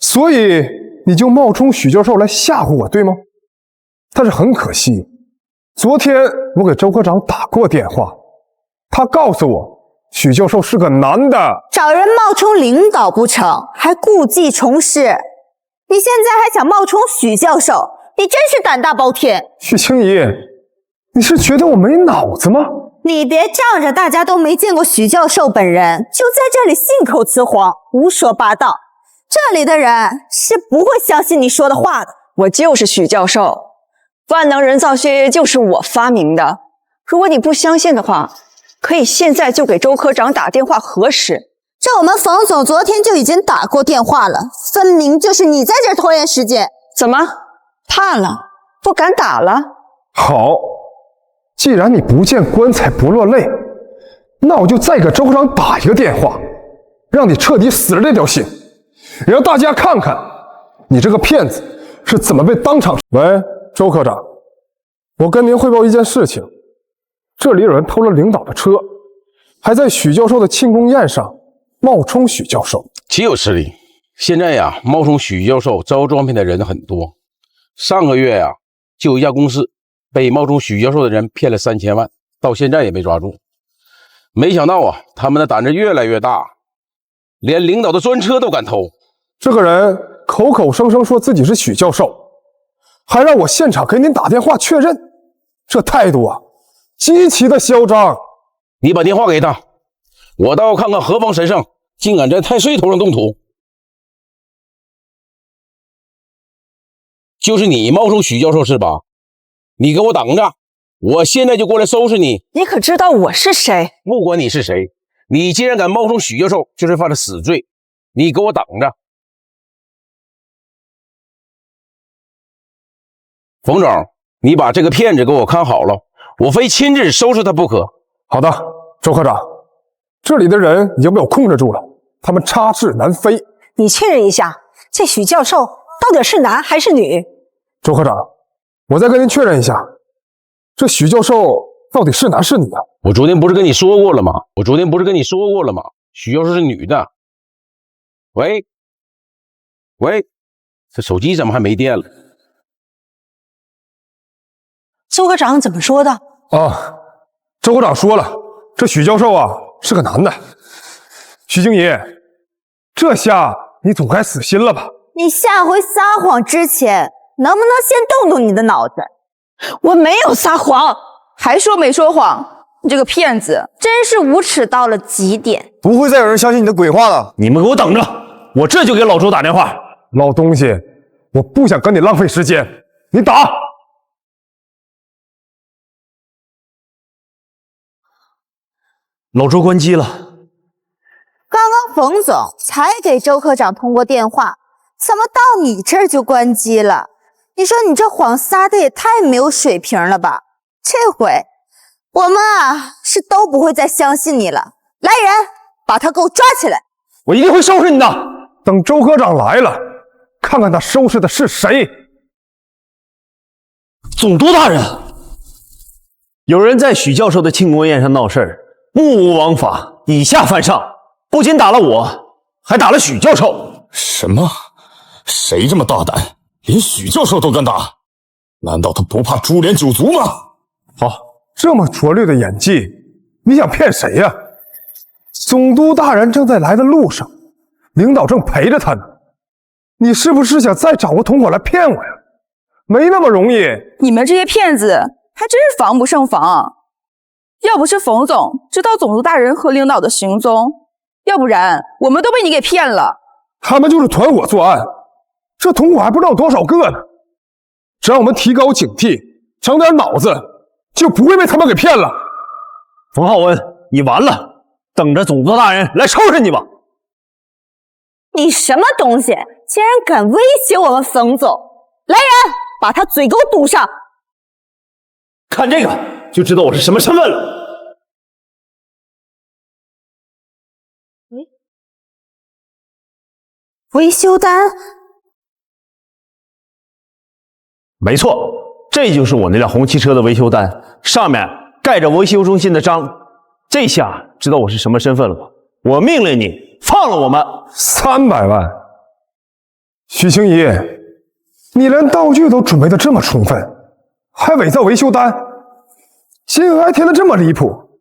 所以你就冒充许教授来吓唬我，对吗？但是很可惜，昨天我给周科长打过电话，他告诉我许教授是个男的。找人冒充领导不成，还故技重施。你现在还想冒充许教授，你真是胆大包天。许清怡，你是觉得我没脑子吗？你别仗着大家都没见过许教授本人，就在这里信口雌黄，胡说八道。这里的人是不会相信你说的话的。我就是许教授，万能人造血液就是我发明的。如果你不相信的话，可以现在就给周科长打电话核实。这我们冯总昨天就已经打过电话了，分明就是你在这拖延时间。怎么怕了？不敢打了？好，既然你不见棺材不落泪，那我就再给周科长打一个电话，让你彻底死了这条心，让大家看看你这个骗子是怎么被当场。喂，周科长，我跟您汇报一件事情，这里有人偷了领导的车，还在许教授的庆功宴上冒充许教授。岂有此理！现在呀，冒充许教授招装骗的人很多。上个月呀，就有一家公司被冒充许教授的人骗了3000万，到现在也没抓住。没想到啊，他们的胆子越来越大，连领导的专车都敢偷。这个人口口声声说自己是许教授，还让我现场给您打电话确认，这态度啊，极其的嚣张。你把电话给他，我倒要看看何方神圣，竟敢在太岁头上动土。就是你冒充许教授是吧？你给我等着，我现在就过来收拾你。你可知道我是谁？不管你是谁，你既然敢冒充许教授，就是犯了死罪。你给我等着。冯总，你把这个骗子给我看好了，我非亲自收拾他不可。好的，周科长，这里的人已经被我控制住了，他们插翅难飞。你确认一下，这许教授到底是男还是女？周科长，我再跟您确认一下，这许教授到底是男是女啊？我昨天不是跟你说过了吗？许教授是女的。喂，这手机怎么还没电了？周科长怎么说的？啊，周科长说了，这许教授啊是个男的。许静怡，这下你总该死心了吧？你下回撒谎之前，能不能先动动你的脑子？我没有撒谎，还说没说谎？你这个骗子，真是无耻到了极点！不会再有人相信你的鬼话了。你们给我等着，我这就给老周打电话。老东西，我不想跟你浪费时间，你打。老周关机了。刚刚冯总才给周科长通过电话，怎么到你这儿就关机了？你说你这谎撒的也太没有水平了吧！这回我们啊是都不会再相信你了。来人，把他给我抓起来！我一定会收拾你的。等周科长来了，看看他收拾的是谁。总督大人，有人在许教授的庆功宴上闹事儿，目无王法，以下犯上，不仅打了我，还打了许教授。什么？谁这么大胆，连许教授都敢打？难道他不怕株连九族吗？好，这么拙劣的演技，你想骗谁呀？总督大人正在来的路上，领导正陪着他呢。你是不是想再找个同伙来骗我呀？没那么容易。你们这些骗子还真是防不胜防。要不是冯总知道总督大人和领导的行踪，要不然我们都被你给骗了。他们就是团伙作案，这同伙还不知道多少个呢。只要我们提高警惕，长点脑子，就不会被他们给骗了。冯浩文，你完了，等着总督大人来收拾你吧。你什么东西，竟然敢威胁我们冯总！来人，把他嘴给我堵上！看这个就知道我是什么身份了。维修单？没错，这就是我那辆红旗车的维修单，上面盖着维修中心的章。这下知道我是什么身份了吧？我命令你放了我们！300万！许清怡，你连道具都准备的这么充分，还伪造维修单，金额还填的这么离谱，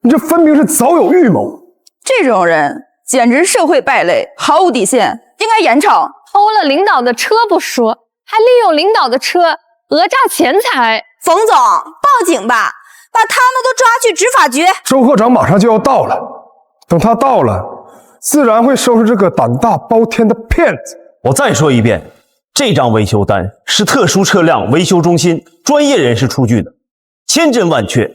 你这分明是早有预谋。这种人简直社会败类，毫无底线，应该严惩。偷了领导的车不说，还利用领导的车讹诈钱财。冯总，报警吧，把他们都抓去执法局。周科长马上就要到了，等他到了，自然会收拾这个胆大包天的骗子。我再说一遍，这张维修单是特殊车辆维修中心专业人士出具的，千真万确。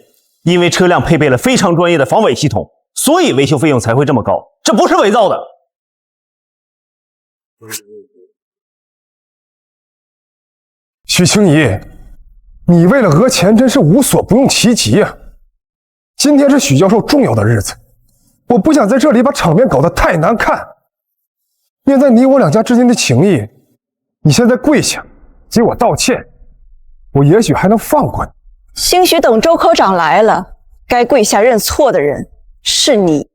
因为车辆配备了非常专业的防伪系统，所以维修费用才会这么高，这不是伪造的。许清怡，你为了讹钱真是无所不用其极啊！今天是许教授重要的日子，我不想在这里把场面搞得太难看。念在你我两家之间的情谊，你现在跪下给我道歉，我也许还能放过你。兴许等周科长来了，该跪下认错的人是你。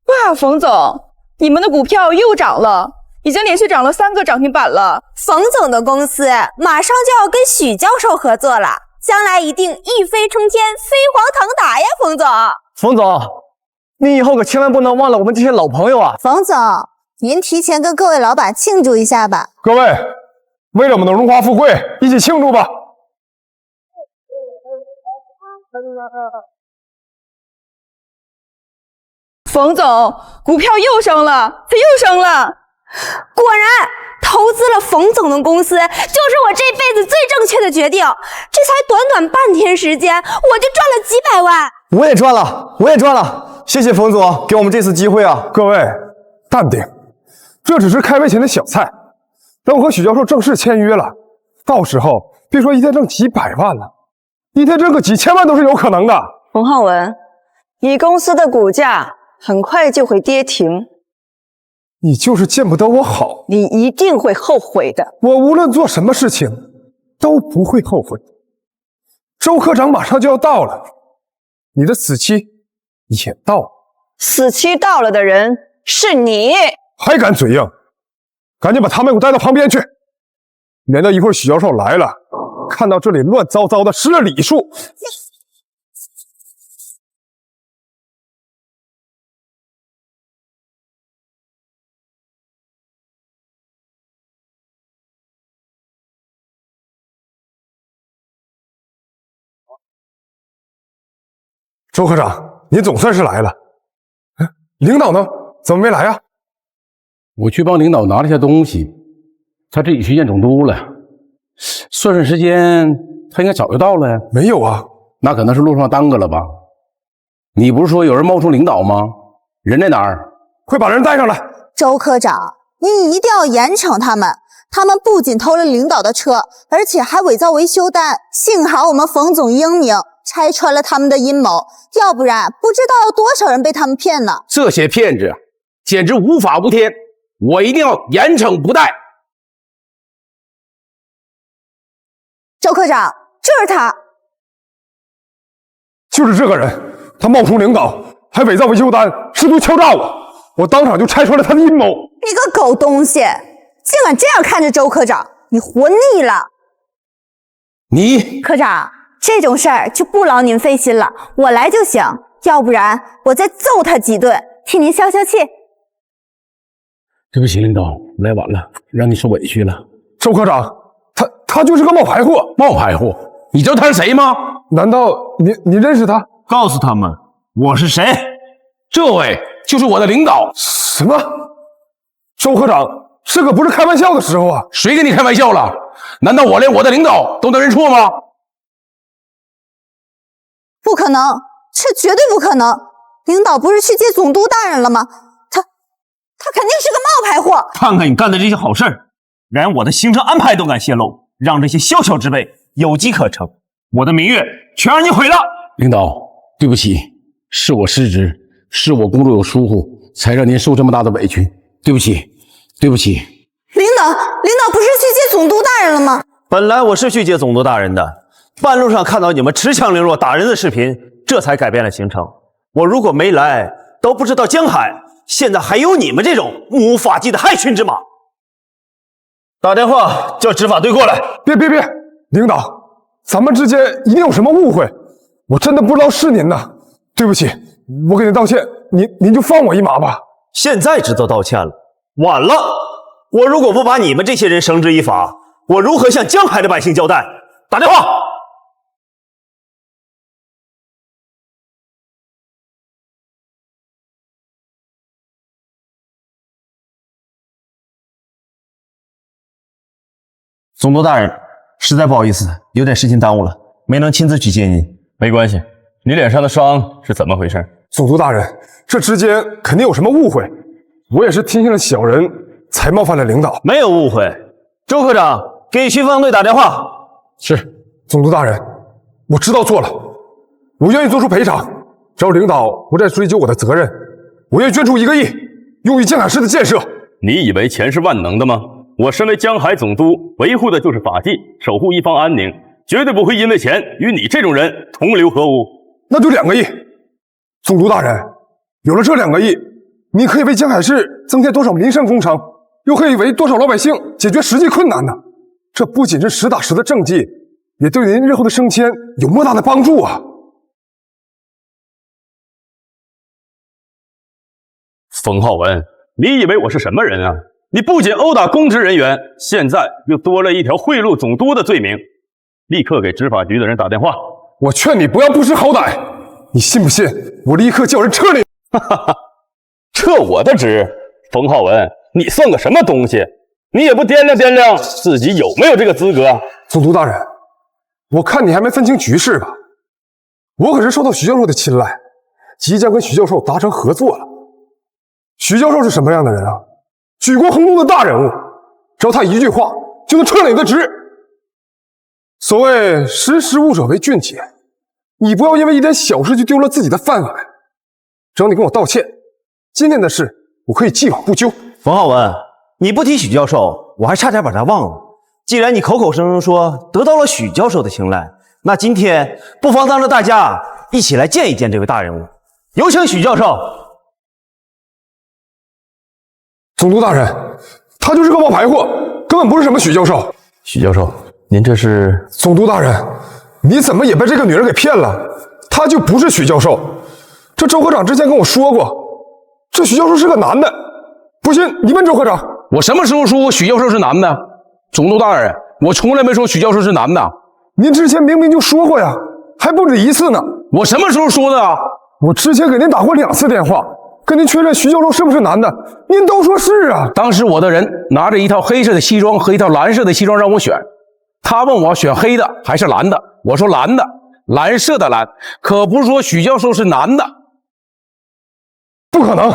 哇，冯总，你们的股票又涨了，已经连续涨了3个涨停板了。冯总的公司马上就要跟许教授合作了，将来一定一飞冲天，飞黄腾达呀，冯总。冯总，你以后可千万不能忘了我们这些老朋友啊。冯总，您提前跟各位老板庆祝一下吧。各位，为了我们的荣华富贵，一起庆祝吧。冯总，股票又升了，它又升了。果然，投资了冯总的公司，就是我这辈子最正确的决定。这才短短半天时间，我就赚了几百万。我也赚了，谢谢冯总给我们这次机会啊！各位，淡定，这只是开胃前的小菜。等我和许教授正式签约了，到时候别说一天挣几百万了，一天挣个几千万都是有可能的。冯浩文，你公司的股价很快就会跌停。你就是见不得我好，你一定会后悔的。我无论做什么事情都不会后悔。周科长马上就要到了，你的死期也到了。死期到了的人是你，还敢嘴硬？赶紧把他们给我带到旁边去，免得一会儿许教授来了，看到这里乱糟糟的，失了礼数。周科长，您总算是来了。领导呢？怎么没来啊？我去帮领导拿了下东西，他自己去见总督了。算算时间，他应该早就到了呀。没有啊，那可能是路上耽搁了吧？你不是说有人冒充领导吗？人在哪儿？快把人带上来！周科长，您一定要严惩他们。他们不仅偷了领导的车，而且还伪造维修单。幸好我们冯总英明，拆穿了他们的阴谋，要不然不知道有多少人被他们骗呢。这些骗子简直无法无天，我一定要严惩不贷。周科长，就是他，就是这个人，他冒充领导，还伪造维修单，试图敲诈我，我当场就拆穿了他的阴谋。你个狗东西，竟敢这样看着周科长，你活腻了。你科长，这种事儿就不劳您费心了，我来就行，要不然我再揍他几顿，替您消消气。对不起，领导，来晚了，让你受委屈了。周科长，他就是个冒牌货。冒牌货？你知道他是谁吗？难道你认识他？告诉他们我是谁。这位就是我的领导。什么？周科长，这可不是开玩笑的时候啊！谁跟你开玩笑了？难道我连我的领导都能认错吗？不可能，这绝对不可能！领导不是去见总督大人了吗？他肯定是个冒牌货！看看你干的这些好事儿，连我的行程安排都敢泄露，让这些小小之辈有机可乘，我的名誉全让你毁了！领导，对不起，是我失职，是我工作有疏忽，才让您受这么大的委屈，对不起，对不起。领导不是去接总督大人了吗？本来我是去接总督大人的，半路上看到你们持枪凌弱打人的视频，这才改变了行程。我如果没来，都不知道江海现在还有你们这种目无法纪的害群之马。打电话叫执法队过来。别，领导，咱们之间一定有什么误会，我真的不知道是您的，对不起，我给您道歉，您就放我一马吧。现在知道道歉了，晚了。我如果不把你们这些人绳之以法，我如何向江海的百姓交代？打电话。总督大人，实在不好意思，有点事情耽误了，没能亲自去接您。没关系，你脸上的伤是怎么回事？总督大人，这之间肯定有什么误会，我也是听信了小人，才冒犯了领导。没有误会。周科长，给巡防队打电话。是，总督大人，我知道错了，我愿意做出赔偿，只要领导不再追究我的责任，我愿意捐出1个亿，用于江海市的建设。你以为钱是万能的吗？我身为江海总督，维护的就是法纪，守护一方安宁，绝对不会因为钱与你这种人同流合污。那就2个亿。总督大人，有了这2个亿，你可以为江海市增添多少民生工程，又可以为多少老百姓解决实际困难呢？这不仅是实打实的政绩，也对您日后的升迁有莫大的帮助啊！冯浩文，你以为我是什么人啊？你不仅殴打公职人员，现在又多了一条贿赂总督的罪名，立刻给执法局的人打电话。我劝你不要不识好歹，你信不信我立刻叫人撤你？哈哈哈，撤我的职？冯浩文，你算个什么东西？你也不掂量掂量自己有没有这个资格？总督大人，我看你还没分清局势吧？我可是受到徐教授的青睐，即将跟徐教授达成合作了。徐教授是什么样的人啊？举国轰动的大人物，只要他一句话就能撤了你的职。所谓识时务者为俊杰，你不要因为一点小事就丢了自己的饭碗。只要你跟我道歉，今天的事我可以既往不咎。冯浩文，你不提许教授，我还差点把他忘了。既然你口口声声说得到了许教授的青睐，那今天不妨当着大家一起来见一见这位大人物。有请许教授。总督大人，他就是个冒牌货，根本不是什么许教授。许教授，您这是……总督大人，你怎么也被这个女人给骗了？他就不是许教授。这周科长之前跟我说过，这许教授是个男的。不信你问周科长。我什么时候说过许教授是男的？总督大人，我从来没说许教授是男的。您之前明明就说过呀，还不止1次呢。我什么时候说的啊？我之前给您打过2次电话，跟您确认徐教授是不是男的，您都说是啊。当时我的人拿着一套黑色的西装和一套蓝色的西装让我选，他问我选黑的还是蓝的，我说蓝的，蓝色的蓝，可不是说许教授是男的。不可能，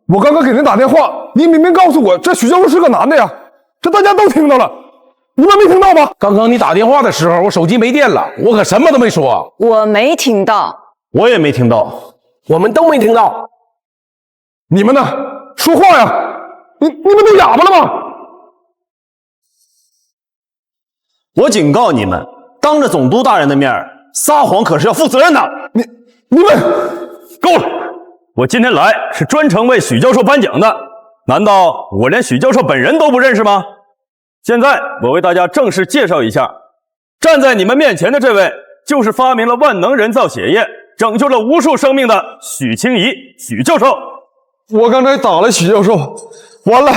我刚刚给您打电话，您明明告诉我这许教授是个男的呀，这大家都听到了，你们没听到吗？刚刚你打电话的时候，我手机没电了，我可什么都没说。我没听到，我也没听到，我们都没听到。你们呢？说话呀！你们都哑巴了吗？我警告你们，当着总督大人的面撒谎可是要负责任的。你们够了！我今天来是专程为许教授颁奖的，难道我连许教授本人都不认识吗？现在我为大家正式介绍一下，站在你们面前的这位，就是发明了万能人造血液，拯救了无数生命的许清怡许教授。我刚才打了许教授，完了，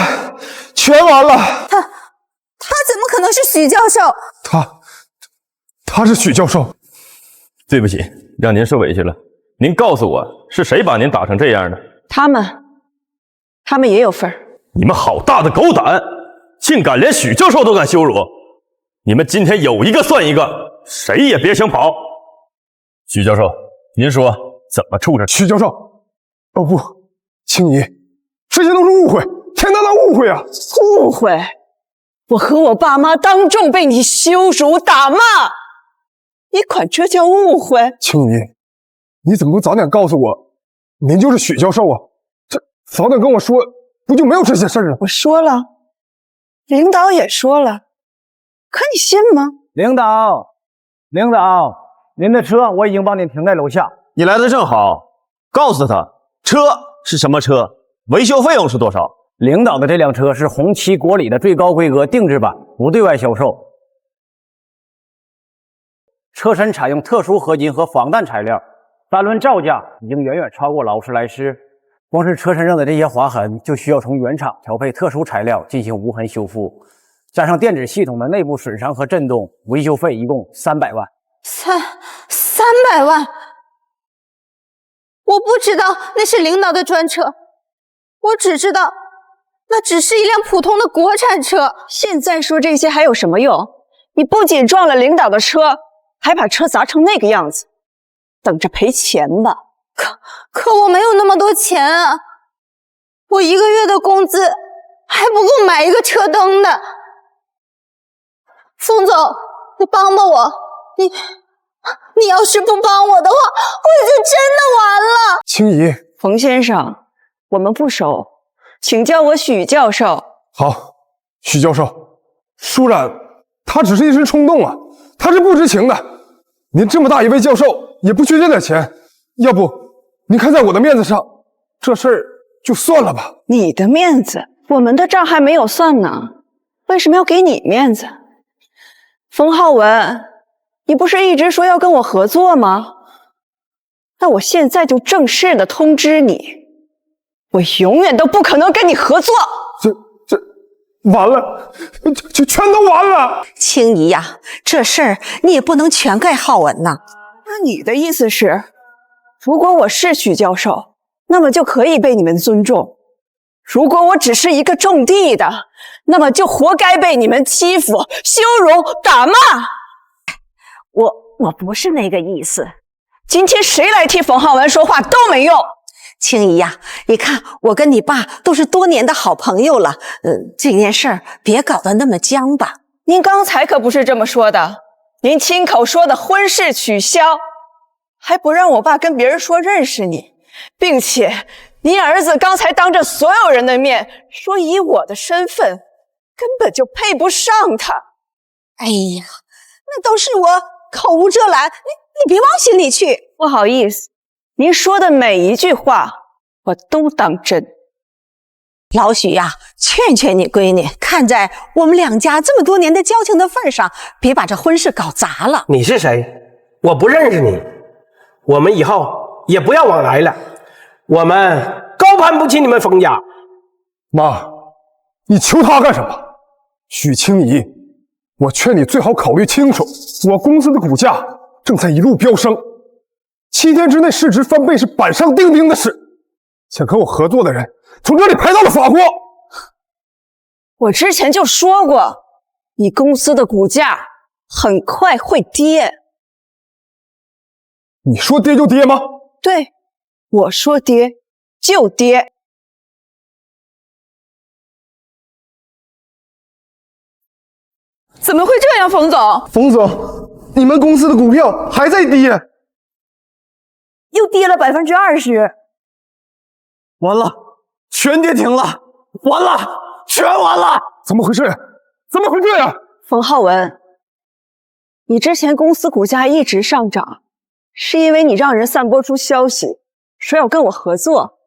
全完了。他怎么可能是许教授？他是许教授。对不起，让您受委屈了。您告诉我，是谁把您打成这样的？他们也有份儿。你们好大的狗胆，竟敢连许教授都敢羞辱！你们今天有一个算一个，谁也别想跑！许教授，您说怎么处置？许教授，哦不，青怡，这些都是误会，天大的误会啊！误会？我和我爸妈当众被你羞辱打骂，你管这叫误会？青怡，你怎么不早点告诉我，您就是许教授啊？这早点跟我说，不就没有这些事儿了？我说了，领导也说了，可你信吗？领导，您的车我已经帮您停在楼下。你来的正好，告诉他车是什么车，维修费用是多少。领导的这辆车是红旗国礼的最高规格定制版，不对外销售。车身采用特殊合金和防弹材料，单轮造价已经远远超过劳斯莱斯。光是车身上的这些划痕，就需要从原厂调配特殊材料进行无痕修复，加上电子系统的内部损伤和震动，维修费一共300万。300万？我不知道那是领导的专车，我只知道那只是一辆普通的国产车。现在说这些还有什么用？你不仅撞了领导的车，还把车砸成那个样子，等着赔钱吧。可我没有那么多钱啊，我1个月的工资还不够买一个车灯的。冯总，你帮帮我，你要是不帮我的话，我就真的完了。青怡，冯先生，我们不熟，请叫我许教授。好，许教授，舒然他只是一时冲动啊，他是不知情的。您这么大一位教授，也不缺这点钱，要不您看在我的面子上，这事儿就算了吧。你的面子，我们的账还没有算呢，为什么要给你面子？冯浩文，你不是一直说要跟我合作吗？那我现在就正式的通知你，我永远都不可能跟你合作。这完了，全都完了。青怡呀，这事儿你也不能全怪浩文呐。那你的意思是，如果我是许教授，那么就可以被你们尊重；如果我只是一个种地的，那么就活该被你们欺负、羞辱、打骂。我不是那个意思。今天谁来替冯浩文说话都没用。青怡呀，你看我跟你爸都是多年的好朋友了，这件事儿别搞得那么僵吧。您刚才可不是这么说的，您亲口说的婚事取消，还不让我爸跟别人说认识你，并且您儿子刚才当着所有人的面说以我的身份根本就配不上他。哎呀，那都是我口无遮拦，你别往心里去。不好意思，您说的每一句话我都当真。老许呀，劝劝你闺女，看在我们两家这么多年的交情的份上，别把这婚事搞砸了。你是谁？我不认识你，我们以后也不要往来了，我们高攀不起你们冯家。妈，你求他干什么？许清怡，我劝你最好考虑清楚，我公司的股价正在一路飙升，7天之内市值翻倍是板上钉钉的事。想跟我合作的人从这里排到了法国。我之前就说过，你公司的股价很快会跌。你说跌就跌吗？对，我说跌就跌。怎么会这样，冯总？冯总，你们公司的股票还在跌，又跌了20%。完了，全跌停了，完了，全完了！怎么回事？怎么会这样？冯浩文，你之前公司股价一直上涨，是因为你让人散播出消息，说要跟我合作，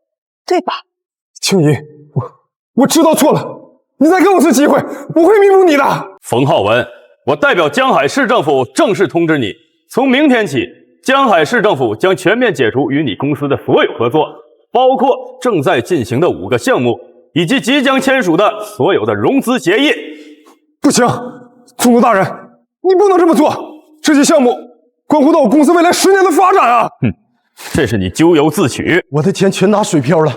对吧？青怡，我知道错了，你再给我次机会，我会弥补你的。冯浩文，我代表江海市政府正式通知你，从明天起，江海市政府将全面解除与你公司的所有合作，包括正在进行的5个项目，以及即将签署的所有的融资协议。不行，总督大人，你不能这么做，这些项目关乎到我公司未来10年的发展啊！哼，这是你咎由自取。我的钱全打水漂了，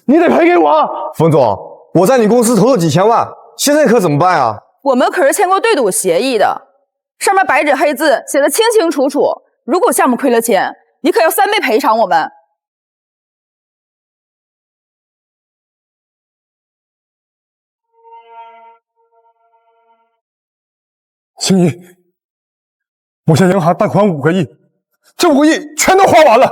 你得赔给我。冯总，我在你公司投了几千万，现在可怎么办啊？我们可是签过对赌协议的，上面白纸黑字写的清清楚楚，如果项目亏了钱，你可要3倍赔偿我们。青怡，我向银行贷款5个亿，这5个亿全都花完了，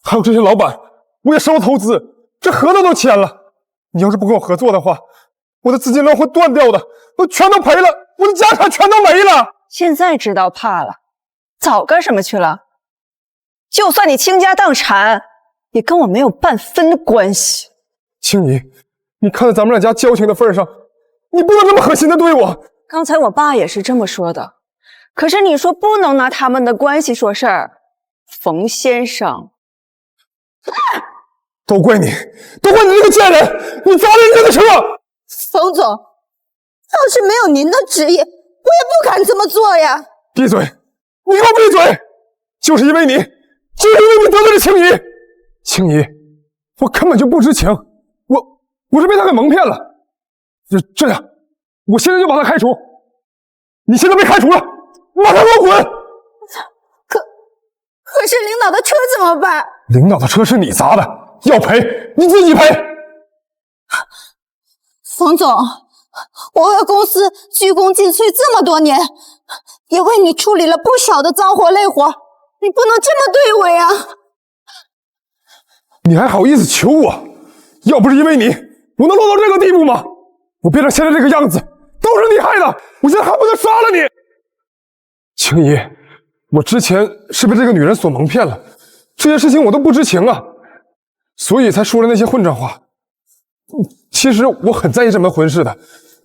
还有这些老板，我也收了投资，这合同都签了。你要是不跟我合作的话，我的资金链会断掉的，我全都赔了，我的家产全都没了。现在知道怕了，早干什么去了？就算你倾家荡产，也跟我没有半分的关系。青怡，你看在咱们两家交情的份上，你不能这么狠心的对我。刚才我爸也是这么说的，可是你说不能拿他们的关系说事儿，冯先生。都怪你，都怪你这个贱人！你砸了人家的车。冯总，要是没有您的指引，我也不敢这么做呀。闭嘴！你给我闭嘴！就是因为你，就是因为你得罪了青怡。青怡，我根本就不知情，我是被他给蒙骗了。这样，我现在就把他开除。你现在被开除了，马上给我滚！可是领导的车怎么办？领导的车是你砸的，要赔你自己赔。冯总，我为公司鞠躬尽瘁这么多年，也为你处理了不少的脏活累活，你不能这么对我呀！你还好意思求我？要不是因为你，我能落到这个地步吗？我变成现在这个样子，都是你害的！我现在恨不得杀了你！青怡，我之前是被这个女人所蒙骗了，这些事情我都不知情啊，所以才说了那些混账话。其实我很在意这门婚事的，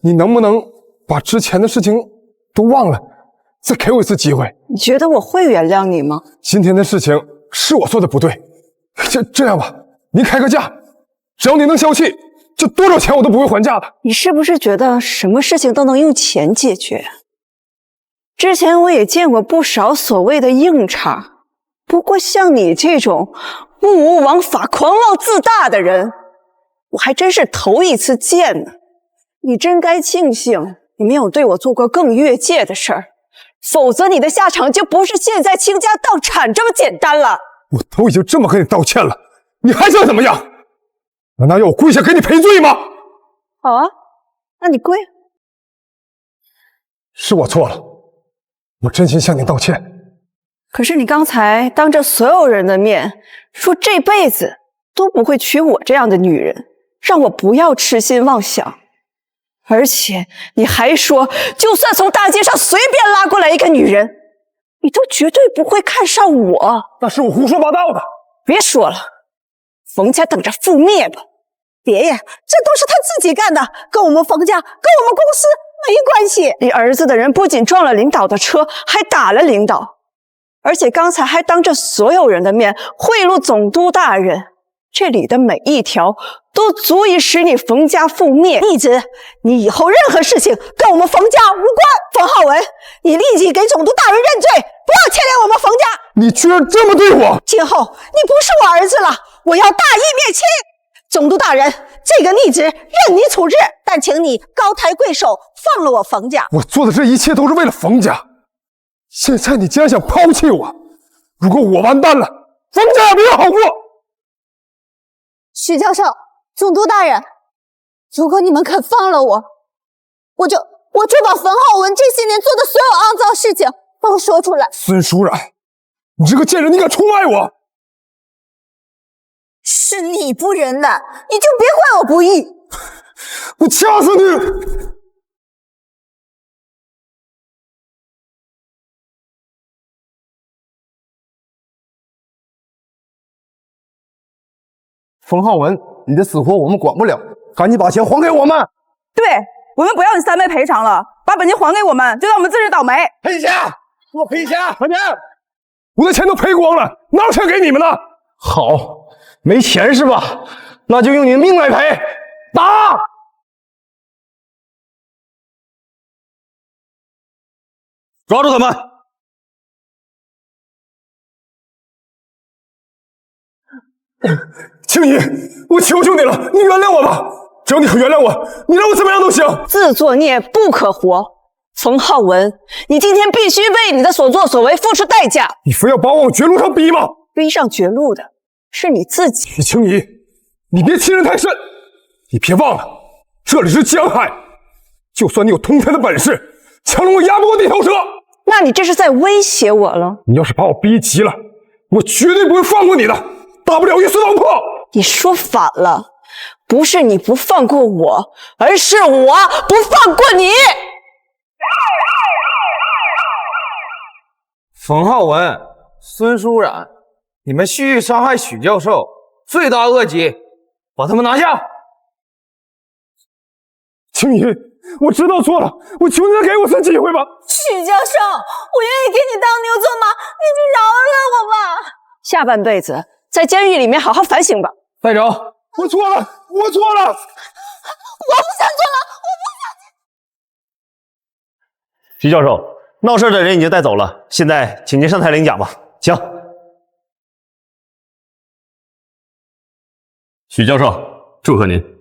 你能不能把之前的事情都忘了，再给我一次机会？你觉得我会原谅你吗？今天的事情是我做的不对，这样吧，您开个价，只要您能消气，就多少钱我都不会还价的。你是不是觉得什么事情都能用钱解决？之前我也见过不少所谓的硬茬，不过像你这种目无王法、狂妄自大的人，我还真是头一次见呢。你真该庆幸你没有对我做过更越界的事儿，否则你的下场就不是现在倾家荡产这么简单了。我都已经这么跟你道歉了，你还想怎么样？难道要我跪下给你赔罪吗？好啊，那你跪。是我错了，我真心向你道歉。可是你刚才当着所有人的面说这辈子都不会娶我这样的女人，让我不要痴心妄想。而且你还说，就算从大街上随便拉过来一个女人，你都绝对不会看上我。那是我胡说八道的。别说了，冯家等着覆灭吧。别呀，这都是他自己干的，跟我们冯家，跟我们公司没关系。你儿子的人不仅撞了领导的车，还打了领导，而且刚才还当着所有人的面贿赂总督大人，这里的每一条都足以使你冯家覆灭。逆子，你以后任何事情跟我们冯家无关。冯浩文，你立即给总督大人认罪，不要牵连我们冯家。你居然这么对我！今后你不是我儿子了，我要大义灭亲。总督大人，这个逆子任你处置，但请你高抬贵手，放了我冯家。我做的这一切都是为了冯家，现在你竟然想抛弃我！如果我完蛋了，冯家也没有好过。许教授，总督大人，如果你们肯放了我，我就把冯浩文这些年做的所有肮脏事情都说出来。孙淑然，你这个贱人，你敢出卖我！是你不仁的，你就别怪我不义。我掐死你！冯浩文，你的死活我们管不了，赶紧把钱还给我们！对，我们不要你3倍赔偿了，把本金还给我们，就让我们自认倒霉。赔钱！给我赔钱！快点！我的钱都赔光了，哪有钱给你们呢？好，没钱是吧？那就用你的命来赔！打！抓住他们！青姨，我求求你了，你原谅我吧！只要你肯原谅我，你让我怎么样都行。自作孽不可活。冯浩文，你今天必须为你的所作所为付出代价。你非要把我往绝路上逼吗？逼上绝路的是你自己。青姨，你别欺人太甚，你别忘了，这里是江海，就算你有通天的本事，强龙我压不过地头蛇。那你这是在威胁我了？你要是把我逼急了，我绝对不会放过你的，大不了一丝网破。你说反了，不是你不放过我，而是我不放过你。冯浩文、孙舒冉，你们蓄意伤害许教授，罪大恶极，把他们拿下。青姨，我知道错了，我求你再给我次机会吧。许教授，我愿意给你当牛做马，你就饶了我吧。下半辈子在监狱里面好好反省吧。带走，我错了，我错了，我不想做了，我不想。徐教授，闹事的人已经带走了，现在请您上台领奖吧，请。许教授，祝贺您。